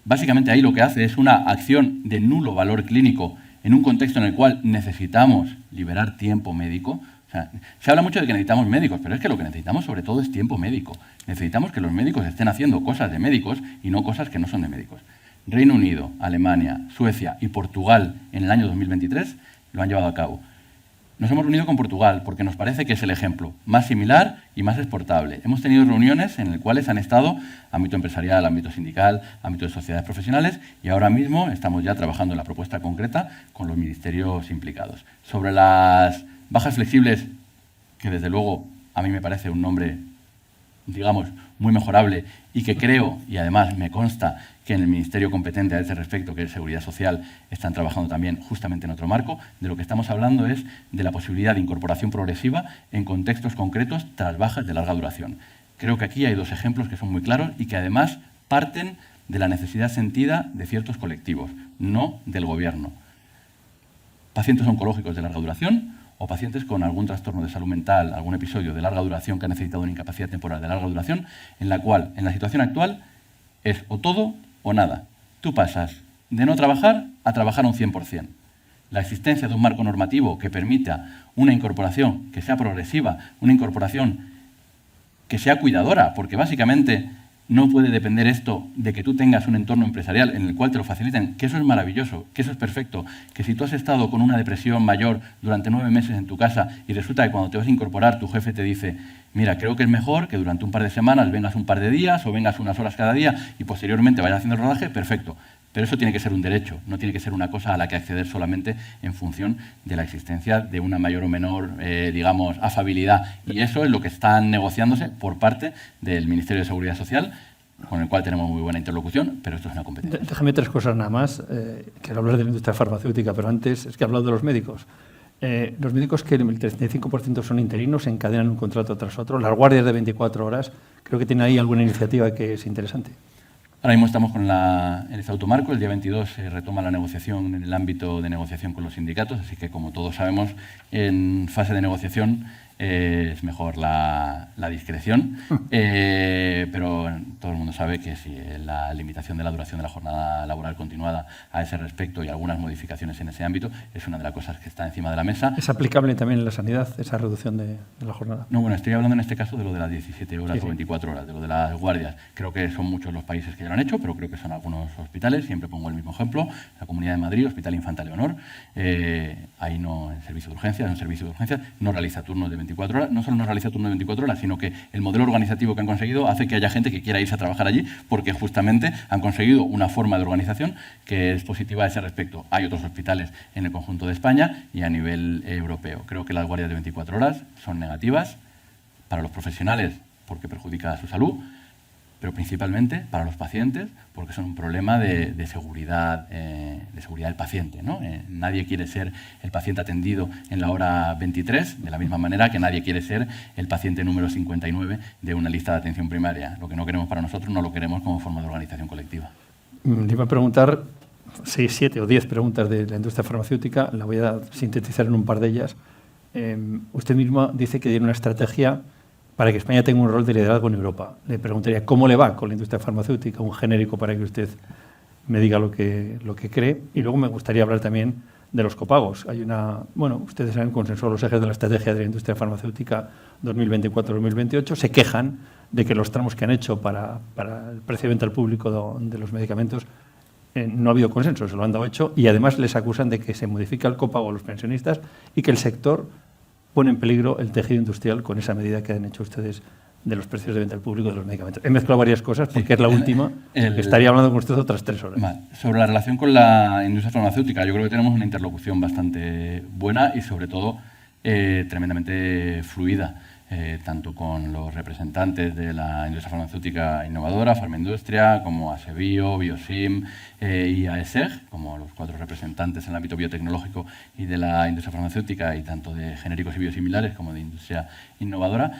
básicamente ahí lo que hace es una acción de nulo valor clínico en un contexto en el cual necesitamos liberar tiempo médico. O sea, se habla mucho de que necesitamos médicos, pero es que lo que necesitamos sobre todo es tiempo médico. Necesitamos que los médicos estén haciendo cosas de médicos y no cosas que no son de médicos. Reino Unido, Alemania, Suecia y Portugal en el año 2023 lo han llevado a cabo. Nos hemos reunido con Portugal porque nos parece que es el ejemplo más similar y más exportable. Hemos tenido reuniones en las cuales han estado ámbito empresarial, ámbito sindical, ámbito de sociedades profesionales y ahora mismo estamos ya trabajando en la propuesta concreta con los ministerios implicados. Sobre las bajas flexibles, que desde luego a mí me parece un nombre, digamos, muy mejorable y que creo, y además me consta, que en el ministerio competente a ese respecto, que es Seguridad Social, están trabajando también justamente en otro marco. De lo que estamos hablando es de la posibilidad de incorporación progresiva en contextos concretos tras bajas de larga duración. Creo que aquí hay dos ejemplos que son muy claros y que además parten de la necesidad sentida de ciertos colectivos, no del gobierno. Pacientes oncológicos de larga duración o pacientes con algún trastorno de salud mental, algún episodio de larga duración que ha necesitado una incapacidad temporal de larga duración, en la cual, en la situación actual, es o todo o nada. Tú pasas de no trabajar a trabajar un 100%. La existencia de un marco normativo que permita una incorporación que sea progresiva, una incorporación que sea cuidadora, porque básicamente no puede depender esto de que tú tengas un entorno empresarial en el cual te lo faciliten, que eso es maravilloso, que eso es perfecto, que si tú has estado con una depresión mayor durante 9 meses en tu casa y resulta que cuando te vas a incorporar tu jefe te dice mira, creo que es mejor que durante un par de semanas vengas un par de días o vengas unas horas cada día y posteriormente vayas haciendo el rodaje, perfecto. Pero eso tiene que ser un derecho, no tiene que ser una cosa a la que acceder solamente en función de la existencia de una mayor o menor, digamos, afabilidad. Y eso es lo que están negociándose por parte del Ministerio de Seguridad Social, con el cual tenemos muy buena interlocución, pero esto es una competencia. Déjame 3 cosas nada más. Quiero hablar de la industria farmacéutica, pero antes es que he hablado de los médicos. Los médicos que el 35% son interinos, encadenan un contrato tras otro. Las guardias de 24 horas, creo que tiene ahí alguna iniciativa que es interesante. Ahora mismo estamos con el automarco, el día 22 se retoma la negociación en el ámbito de negociación con los sindicatos, así que como todos sabemos, en fase de negociación es mejor la discreción, pero todo el mundo sabe que si la limitación de la duración de la jornada laboral continuada a ese respecto y algunas modificaciones en ese ámbito es una de las cosas que está encima de la mesa. ¿Es aplicable también en la sanidad esa reducción de la jornada? No, bueno, estoy hablando en este caso de lo de las 17 horas o 24 horas, de lo de las guardias. Creo que son muchos los países que ya lo han hecho, pero creo que son algunos hospitales. Siempre pongo el mismo ejemplo. La Comunidad de Madrid, Hospital Infanta Leonor, ahí no en servicio de urgencias, no realiza turnos de 24 horas. No solo no realiza turnos de 24 horas, sino que el modelo organizativo que han conseguido hace que haya gente que quiera irse a trabajar allí porque justamente han conseguido una forma de organización que es positiva a ese respecto. Hay otros hospitales en el conjunto de España y a nivel europeo. Creo que las guardias de 24 horas son negativas para los profesionales porque perjudica su salud, pero principalmente para los pacientes porque son un problema de seguridad del paciente, ¿no? Nadie quiere ser el paciente atendido en la hora 23, de la misma manera que nadie quiere ser el paciente número 59 de una lista de atención primaria. Lo que no queremos para nosotros no lo queremos como forma de organización colectiva. Le iba a preguntar 6, 7 o 10 preguntas de la industria farmacéutica. La voy a sintetizar en un par de ellas. Usted mismo dice que tiene una estrategia para que España tenga un rol de liderazgo en Europa. Le preguntaría cómo le va con la industria farmacéutica, un genérico para que usted me diga lo que cree. Y luego me gustaría hablar también de los copagos. Ustedes han consensuado los ejes de la estrategia de la industria farmacéutica 2024-2028. Se quejan de que los tramos que han hecho para el precio de venta al público de los medicamentos no ha habido consenso, se lo han dado hecho, y además les acusan de que se modifica el copago a los pensionistas y que el sector pone en peligro el tejido industrial con esa medida que han hecho ustedes de los precios de venta al público de los medicamentos. He mezclado varias cosas porque es la última. Estaría hablando con usted otras 3 horas. Vale. Sobre la relación con la industria farmacéutica, yo creo que tenemos una interlocución bastante buena y sobre todo tremendamente fluida. Tanto con los representantes de la industria farmacéutica innovadora, Farmaindustria, como ASEBIO, Biosim y AESEG, como los 4 representantes en el ámbito biotecnológico y de la industria farmacéutica, y tanto de genéricos y biosimilares como de industria innovadora.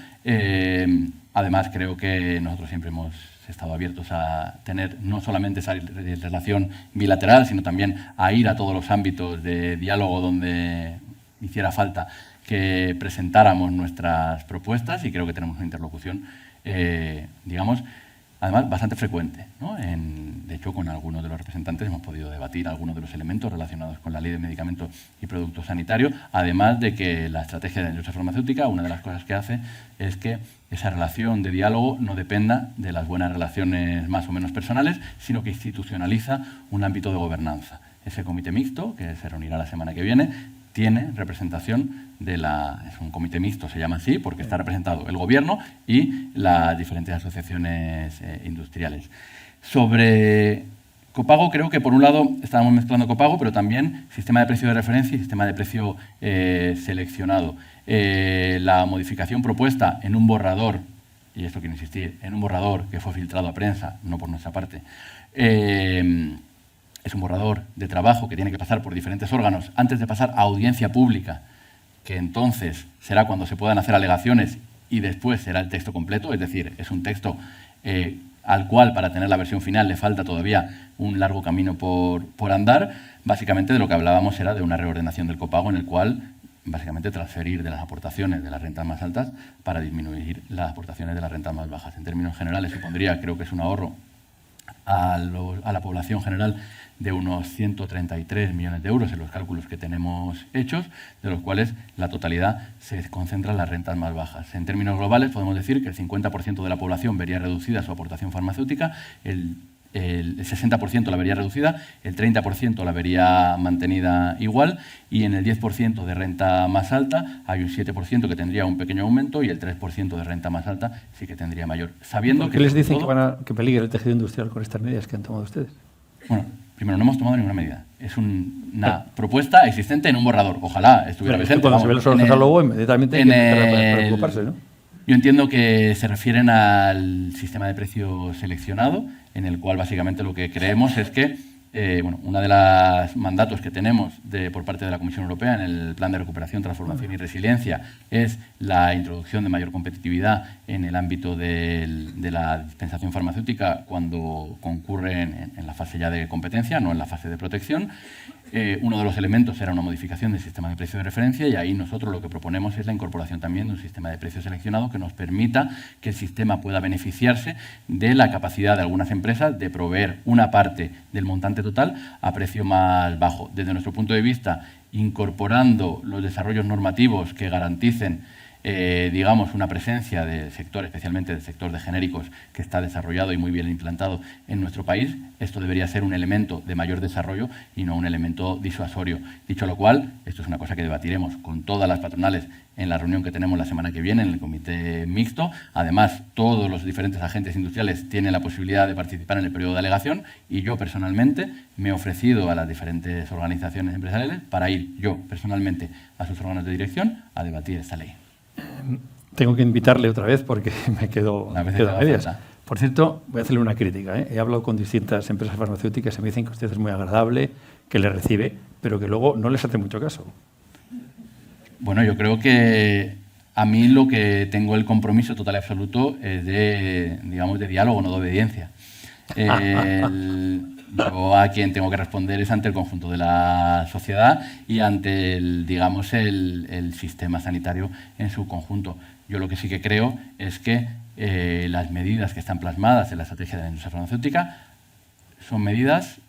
Además, creo que nosotros siempre hemos estado abiertos a tener no solamente esa relación bilateral, sino también a ir a todos los ámbitos de diálogo donde hiciera falta que presentáramos nuestras propuestas, y creo que tenemos una interlocución, digamos, además bastante frecuente, ¿no? De hecho, con algunos de los representantes hemos podido debatir algunos de los elementos relacionados con la ley de medicamentos y productos sanitarios, además de que la estrategia de la industria farmacéutica, una de las cosas que hace es que esa relación de diálogo no dependa de las buenas relaciones más o menos personales, sino que institucionaliza un ámbito de gobernanza. Ese comité mixto, que se reunirá la semana que viene, tiene representación es un comité mixto, se llama así, porque está representado el gobierno y las diferentes asociaciones industriales. Sobre copago, creo que por un lado estábamos mezclando copago, pero también sistema de precio de referencia y sistema de precio seleccionado. La modificación propuesta en un borrador, y esto quiero insistir, en un borrador que fue filtrado a prensa, no por nuestra parte, es un borrador de trabajo que tiene que pasar por diferentes órganos antes de pasar a audiencia pública, que entonces será cuando se puedan hacer alegaciones y después será el texto completo, es decir, es un texto al cual para tener la versión final le falta todavía un largo camino por andar. Básicamente de lo que hablábamos era de una reordenación del copago en el cual básicamente transferir de las aportaciones de las rentas más altas para disminuir las aportaciones de las rentas más bajas. En términos generales supondría, creo que es un ahorro a la población general de unos 133 millones de euros en los cálculos que tenemos hechos, de los cuales la totalidad se concentra en las rentas más bajas. En términos globales podemos decir que el 50% de la población vería reducida su aportación farmacéutica, el 60% la vería reducida, el 30% la vería mantenida igual, y en el 10% de renta más alta hay un 7% que tendría un pequeño aumento y el 3% de renta más alta sí que tendría mayor. Sabiendo ¿Qué les dicen que peligra el tejido industrial con estas medidas que han tomado ustedes? Bueno, primero, no hemos tomado ninguna medida. Es una propuesta existente en un borrador. Ojalá estuviera vigente. Cuando se ve los ojos al lobo, inmediatamente hay que preocuparse, ¿no? Yo entiendo que se refieren al sistema de precio seleccionado, en el cual básicamente lo que creemos es que uno de los mandatos que tenemos por parte de la Comisión Europea en el Plan de Recuperación, Transformación y Resiliencia es la introducción de mayor competitividad en el ámbito de la dispensación farmacéutica cuando concurren en la fase ya de competencia, no en la fase de protección. Uno de los elementos era una modificación del sistema de precios de referencia y ahí nosotros lo que proponemos es la incorporación también de un sistema de precios seleccionados que nos permita que el sistema pueda beneficiarse de la capacidad de algunas empresas de proveer una parte del montante total a precio más bajo. Desde nuestro punto de vista, incorporando los desarrollos normativos que garanticen digamos, una presencia del sector, especialmente del sector de genéricos, que está desarrollado y muy bien implantado en nuestro país. Esto debería ser un elemento de mayor desarrollo y no un elemento disuasorio. Dicho lo cual, esto es una cosa que debatiremos con todas las patronales en la reunión que tenemos la semana que viene en el comité mixto. Además, todos los diferentes agentes industriales tienen la posibilidad de participar en el periodo de alegación y yo personalmente me he ofrecido a las diferentes organizaciones empresariales para ir yo personalmente a sus órganos de dirección a debatir esta ley. Tengo que invitarle otra vez porque me quedo a medias. Falta. Por cierto, voy a hacerle una crítica. He hablado con distintas empresas farmacéuticas y me dicen que usted es muy agradable, que le recibe, pero que luego no les hace mucho caso. Bueno, yo creo que a mí lo que tengo el compromiso total y absoluto es de, digamos, de diálogo, no de obediencia. Yo a quien tengo que responder es ante el conjunto de la sociedad y ante el, digamos, el sistema sanitario en su conjunto. Yo lo que sí que creo es que las medidas que están plasmadas en la estrategia de la industria farmacéutica son medidas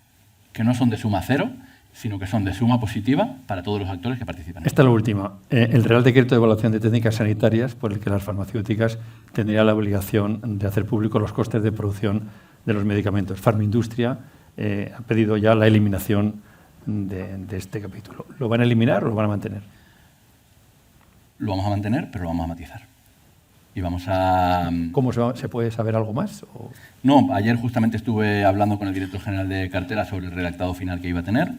que no son de suma cero, sino que son de suma positiva para todos los actores que participan. Esta es la última. El Real Decreto de Evaluación de Técnicas Sanitarias, por el que las farmacéuticas tendrían la obligación de hacer público los costes de producción de los medicamentos. Farmaindustria ha pedido ya la eliminación de este capítulo. ¿Lo van a eliminar o lo van a mantener? Lo vamos a mantener, pero lo vamos a matizar. Y vamos a... ¿Cómo se puede saber algo más? ¿O? No, ayer justamente estuve hablando con el director general de cartera sobre el redactado final que iba a tener.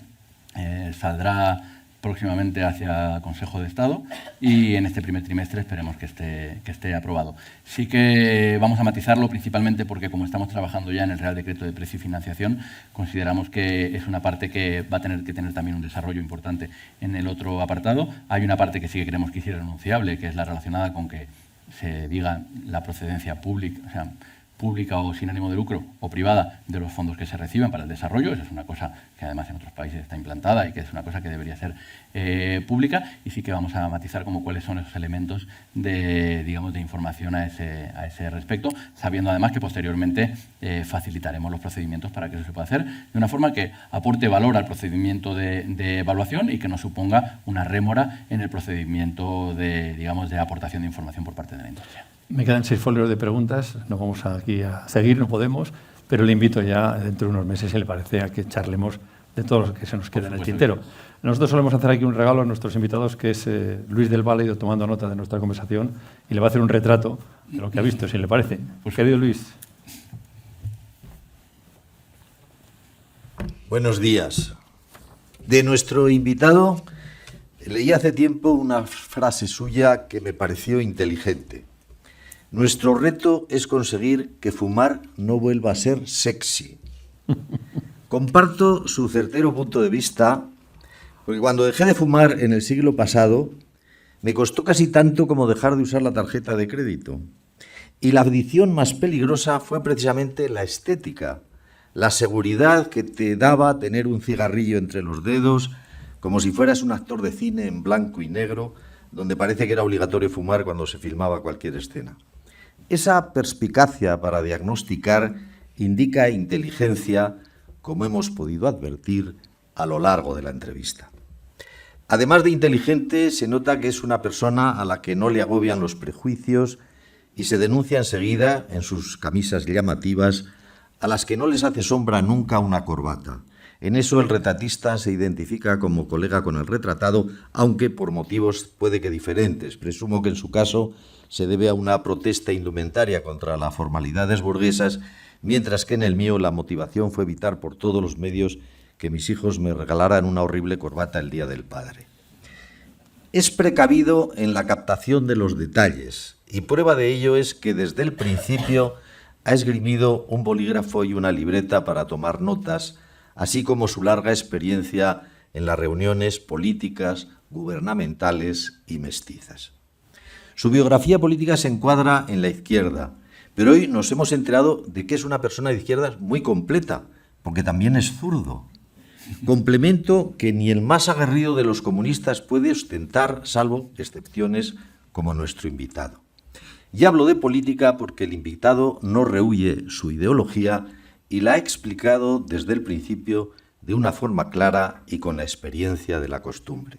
Saldrá próximamente hacia Consejo de Estado y en este primer trimestre esperemos que esté aprobado. Sí que vamos a matizarlo principalmente porque como estamos trabajando ya en el Real Decreto de Precio y Financiación, consideramos que es una parte que va a tener que tener también un desarrollo importante en el otro apartado. Hay una parte que sí que queremos que hiciera renunciable, que es la relacionada con que se diga la procedencia pública, o sea, pública o sin ánimo de lucro o privada de los fondos que se reciben para el desarrollo. Esa es una cosa que además en otros países está implantada y que es una cosa que debería ser pública, y sí que vamos a matizar como cuáles son esos elementos de, digamos, de información a ese respecto, sabiendo además que posteriormente facilitaremos los procedimientos para que eso se pueda hacer de una forma que aporte valor al procedimiento de evaluación y que no suponga una rémora en el procedimiento de, digamos, de aportación de información por parte de la industria. Me quedan 6 folios de preguntas, no vamos aquí a seguir, no podemos, pero le invito ya dentro de unos meses, si le parece, a que charlemos de todo lo que se nos queda en el tintero. Nosotros solemos hacer aquí un regalo a nuestros invitados, que es Luis del Valle, ido tomando nota de nuestra conversación, y le va a hacer un retrato de lo que ha visto, si le parece. Pues querido Luis. Buenos días. De nuestro invitado, leí hace tiempo una frase suya que me pareció inteligente. Nuestro reto es conseguir que fumar no vuelva a ser sexy. Comparto su certero punto de vista, porque cuando dejé de fumar en el siglo pasado, me costó casi tanto como dejar de usar la tarjeta de crédito. Y la adicción más peligrosa fue precisamente la estética, la seguridad que te daba tener un cigarrillo entre los dedos, como si fueras un actor de cine en blanco y negro, donde parece que era obligatorio fumar cuando se filmaba cualquier escena. Esa perspicacia para diagnosticar indica inteligencia, como hemos podido advertir a lo largo de la entrevista. Además de inteligente, se nota que es una persona a la que no le agobian los prejuicios y se denuncia enseguida en sus camisas llamativas, a las que no les hace sombra nunca una corbata. En eso el retratista se identifica como colega con el retratado, aunque por motivos puede que diferentes. Presumo que en su caso se debe a una protesta indumentaria contra las formalidades burguesas, mientras que en el mío la motivación fue evitar por todos los medios que mis hijos me regalaran una horrible corbata el Día del Padre. Es precavido en la captación de los detalles, y prueba de ello es que desde el principio ha esgrimido un bolígrafo y una libreta para tomar notas, así como su larga experiencia en las reuniones políticas, gubernamentales y mestizas. Su biografía política se encuadra en la izquierda, pero hoy nos hemos enterado de que es una persona de izquierdas muy completa, porque también es zurdo. Complemento que ni el más aguerrido de los comunistas puede ostentar, salvo excepciones como nuestro invitado. Y hablo de política porque el invitado no rehúye su ideología y la ha explicado desde el principio de una forma clara y con la experiencia de la costumbre.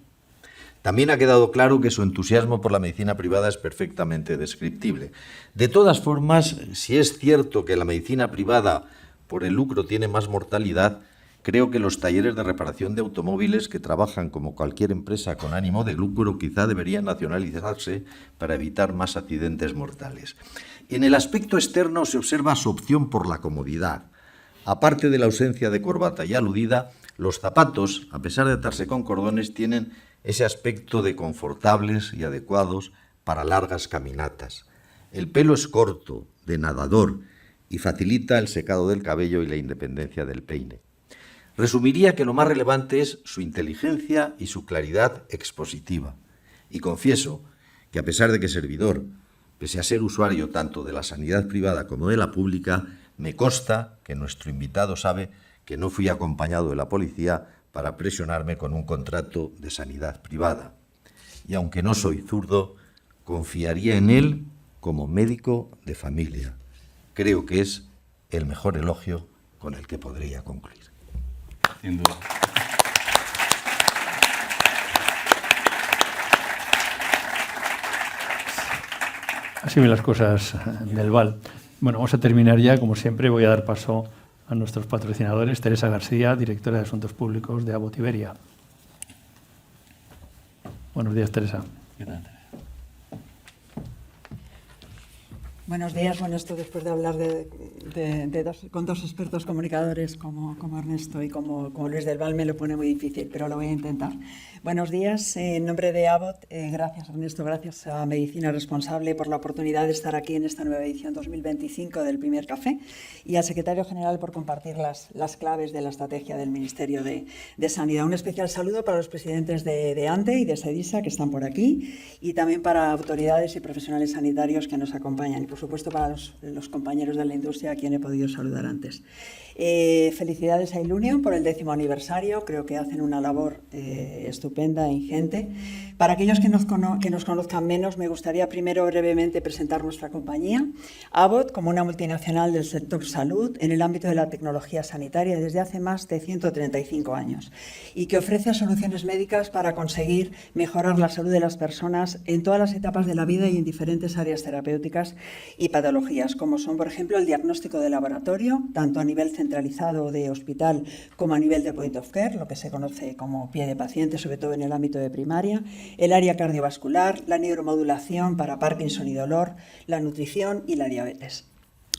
También ha quedado claro que su entusiasmo por la medicina privada es perfectamente descriptible. De todas formas, si es cierto que la medicina privada por el lucro tiene más mortalidad, creo que los talleres de reparación de automóviles, que trabajan como cualquier empresa con ánimo de lucro, quizá deberían nacionalizarse para evitar más accidentes mortales. En el aspecto externo se observa su opción por la comodidad. Aparte de la ausencia de corbata ya aludida, los zapatos, a pesar de atarse con cordones, tienen ese aspecto de confortables y adecuados para largas caminatas. El pelo es corto, de nadador, y facilita el secado del cabello y la independencia del peine. Resumiría que lo más relevante es su inteligencia y su claridad expositiva. Y confieso que a pesar de que servidor, pese a ser usuario tanto de la sanidad privada como de la pública, me consta que nuestro invitado sabe que no fui acompañado de la policía para presionarme con un contrato de sanidad privada. Y aunque no soy zurdo, confiaría en él como médico de familia. Creo que es el mejor elogio con el que podría concluir. Sin duda. Así ven las cosas del Val. Bueno, vamos a terminar ya. Como siempre, voy a dar paso a nuestros patrocinadores. Teresa García, directora de Asuntos Públicos de Abbott Iberia. Buenos días, Teresa. ¿Qué tal? Buenos días. Bueno, esto después de hablar con dos expertos comunicadores como Ernesto y como Luis del Val me lo pone muy difícil, pero lo voy a intentar. Buenos días. En nombre de Abbott, gracias Ernesto, gracias a Medicina Responsable por la oportunidad de estar aquí en esta nueva edición 2025 del Primer Café y al Secretario General por compartir las claves de la estrategia del Ministerio de Sanidad. Un especial saludo para los presidentes de ANTE y de SEDISA que están por aquí y también para autoridades y profesionales sanitarios que nos acompañan. Por supuesto, para los compañeros de la industria a quien he podido saludar antes. Felicidades a Ilunion por el 10º aniversario. Creo que hacen una labor estupenda e ingente. Para aquellos que nos conozcan menos, me gustaría primero brevemente presentar nuestra compañía. Abbott, como una multinacional del sector salud en el ámbito de la tecnología sanitaria desde hace más de 135 años y que ofrece soluciones médicas para conseguir mejorar la salud de las personas en todas las etapas de la vida y en diferentes áreas terapéuticas y patologías, como son, por ejemplo, el diagnóstico de laboratorio, tanto a nivel centralizado de hospital como a nivel de point of care, lo que se conoce como pie de paciente, sobre todo en el ámbito de primaria, el área cardiovascular, la neuromodulación para Parkinson y dolor, la nutrición y la diabetes.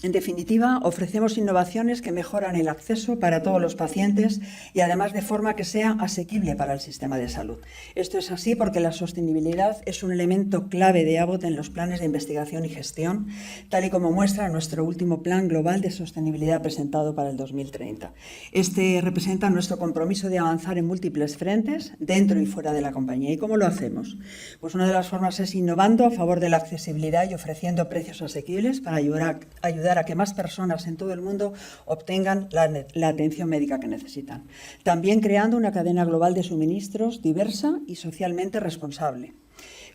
En definitiva, ofrecemos innovaciones que mejoran el acceso para todos los pacientes y además de forma que sea asequible para el sistema de salud. Esto es así porque la sostenibilidad es un elemento clave de Abbott en los planes de investigación y gestión, tal y como muestra nuestro último Plan Global de Sostenibilidad presentado para el 2030. Este representa nuestro compromiso de avanzar en múltiples frentes, dentro y fuera de la compañía. ¿Y cómo lo hacemos? Pues una de las formas es innovando a favor de la accesibilidad y ofreciendo precios asequibles para ayudar a que más personas en todo el mundo obtengan la atención médica que necesitan. También creando una cadena global de suministros diversa y socialmente responsable.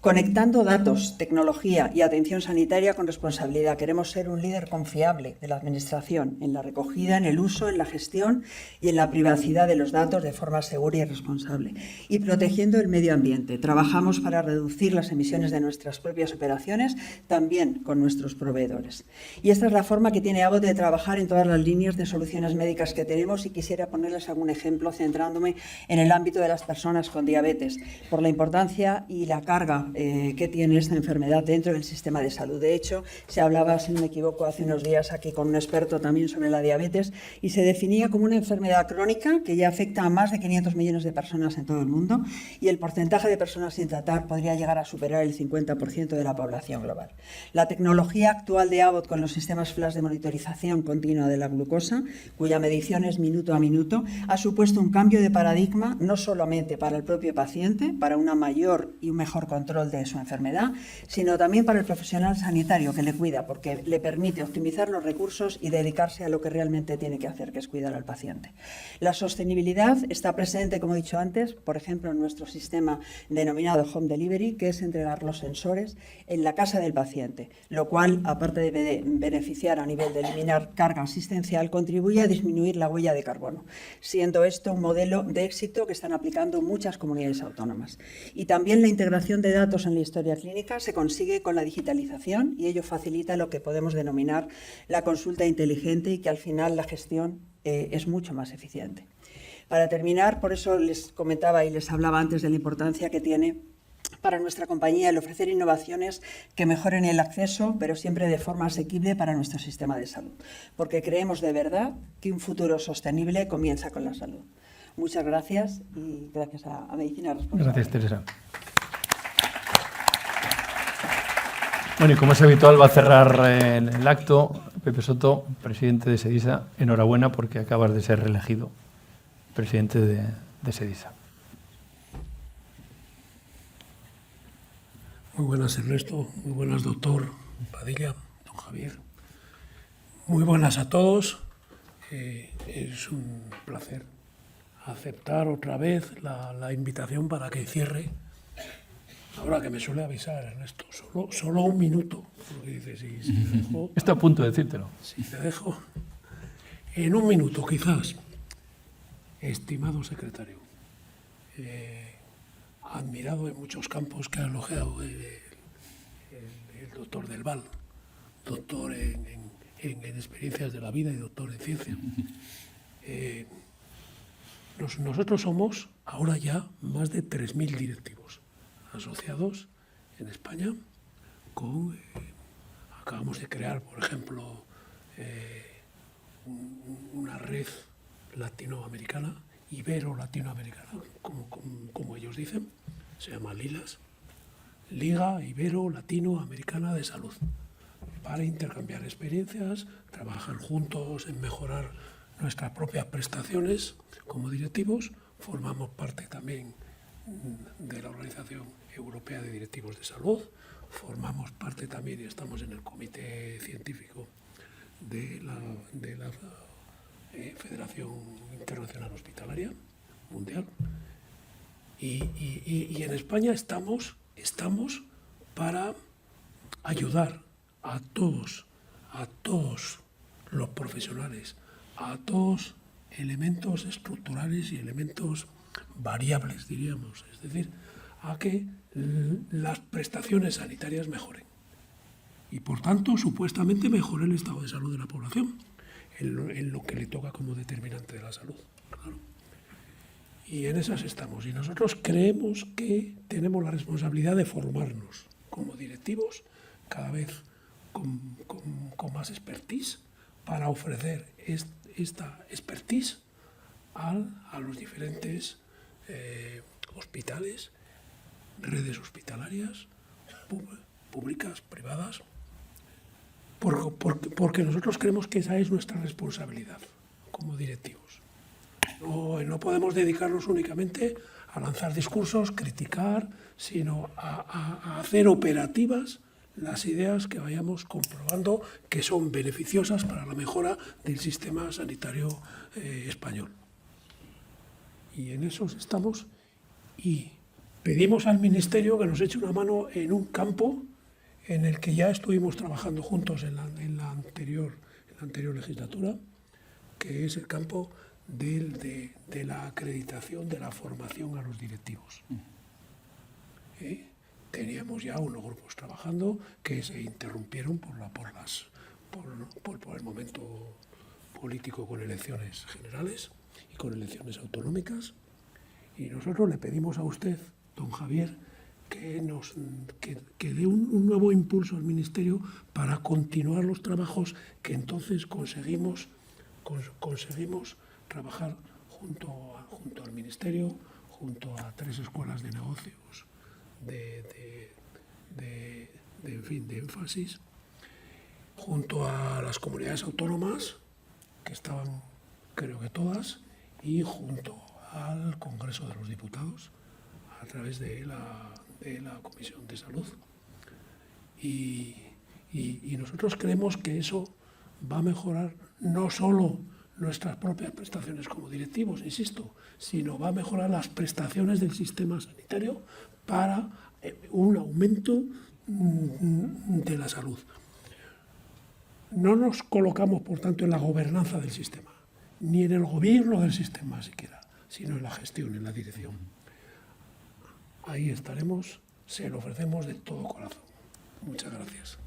Conectando datos, tecnología y atención sanitaria con responsabilidad. Queremos ser un líder confiable de la Administración en la recogida, en el uso, en la gestión y en la privacidad de los datos de forma segura y responsable. Y protegiendo el medio ambiente. Trabajamos para reducir las emisiones de nuestras propias operaciones, también con nuestros proveedores. Y esta es la forma que tiene Abbott de trabajar en todas las líneas de soluciones médicas que tenemos y quisiera ponerles algún ejemplo centrándome en el ámbito de las personas con diabetes, por la importancia y la carga que tiene esta enfermedad dentro del sistema de salud. De hecho, se hablaba, si no me equivoco, hace unos días aquí con un experto también sobre la diabetes y se definía como una enfermedad crónica que ya afecta a más de 500 millones de personas en todo el mundo y el porcentaje de personas sin tratar podría llegar a superar el 50% de la población global. La tecnología actual de Abbott con los sistemas flash de monitorización continua de la glucosa, cuya medición es minuto a minuto, ha supuesto un cambio de paradigma no solamente para el propio paciente, para una mayor y un mejor control control de su enfermedad, sino también para el profesional sanitario que le cuida, porque le permite optimizar los recursos y dedicarse a lo que realmente tiene que hacer, que es cuidar al paciente. La sostenibilidad está presente, como he dicho antes, por ejemplo, en nuestro sistema denominado Home Delivery, que es entregar los sensores en la casa del paciente, lo cual, aparte de beneficiar a nivel de eliminar carga asistencial, contribuye a disminuir la huella de carbono, siendo esto un modelo de éxito que están aplicando muchas comunidades autónomas. Y también la integración de datos en la historia clínica se consigue con la digitalización y ello facilita lo que podemos denominar la consulta inteligente y que al final la gestión es mucho más eficiente. Para terminar, por eso les comentaba y les hablaba antes de la importancia que tiene para nuestra compañía el ofrecer innovaciones que mejoren el acceso, pero siempre de forma asequible para nuestro sistema de salud, porque creemos de verdad que un futuro sostenible comienza con la salud. Muchas gracias y gracias a Medicina Responsable. Gracias, Teresa. Bueno, y como es habitual, va a cerrar el acto Pepe Soto, presidente de SEDISA. Enhorabuena porque acabas de ser reelegido presidente de SEDISA. Muy buenas, Ernesto. Muy buenas, doctor Padilla, don Javier. Muy buenas a todos. Es un placer aceptar otra vez la invitación para que cierre. Ahora que me suele avisar, Ernesto, solo un minuto. Porque dice, si te dejo, Está a punto de decírtelo. si te dejo en un minuto, quizás. Estimado secretario, admirado en muchos campos que ha elogiado el doctor Del Val, doctor en experiencias de la vida y doctor en ciencia. Nosotros somos ahora ya más de 3.000 directivos asociados en España. Acabamos de crear, por ejemplo, una red latinoamericana, ibero-latinoamericana, como ellos dicen, se llama LILAS, Liga Ibero-Latinoamericana de Salud, para intercambiar experiencias, trabajar juntos en mejorar nuestras propias prestaciones como directivos. Formamos parte también de la Organización Europea de Directivos de Salud, formamos parte también y estamos en el comité científico de la Federación Internacional Hospitalaria Mundial. Y en España estamos para ayudar a todos los profesionales, a todos elementos estructurales y elementos variables, diríamos, es decir, a que las prestaciones sanitarias mejoren y, por tanto, supuestamente mejore el estado de salud de la población, en lo que le toca como determinante de la salud. Claro. Y en esas estamos. Y nosotros creemos que tenemos la responsabilidad de formarnos como directivos cada vez con más expertise para ofrecer esta expertise a los diferentes hospitales, redes hospitalarias, públicas, privadas, porque nosotros creemos que esa es nuestra responsabilidad como directivos. No podemos dedicarnos únicamente a lanzar discursos, criticar, sino a hacer operativas las ideas que vayamos comprobando que son beneficiosas para la mejora del sistema sanitario español. Y en eso estamos, y pedimos al Ministerio que nos eche una mano en un campo en el que ya estuvimos trabajando juntos en la anterior legislatura, que es el campo de la acreditación de la formación a los directivos. Teníamos ya unos grupos trabajando que se interrumpieron por el momento político con elecciones generales y con elecciones autonómicas. Y nosotros le pedimos a usted, don Javier, que dé un nuevo impulso al Ministerio para continuar los trabajos que entonces conseguimos trabajar junto al Ministerio, junto a 3 escuelas de negocios de énfasis, junto a las comunidades autónomas, que estaban, creo que todas, y junto al Congreso de los Diputados, a través de de la Comisión de Salud. Y nosotros creemos que eso va a mejorar no solo nuestras propias prestaciones como directivos, insisto, sino va a mejorar las prestaciones del sistema sanitario para un aumento de la salud. No nos colocamos, por tanto, en la gobernanza del sistema, ni en el gobierno del sistema siquiera, sino en la gestión, en la dirección. Ahí estaremos, se lo ofrecemos de todo corazón. Muchas gracias.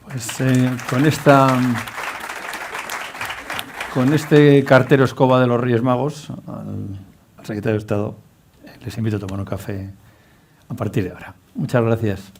Pues con este cartero escoba de los Reyes Magos, al secretario de Estado, les invito a tomar un café a partir de ahora. Muchas gracias.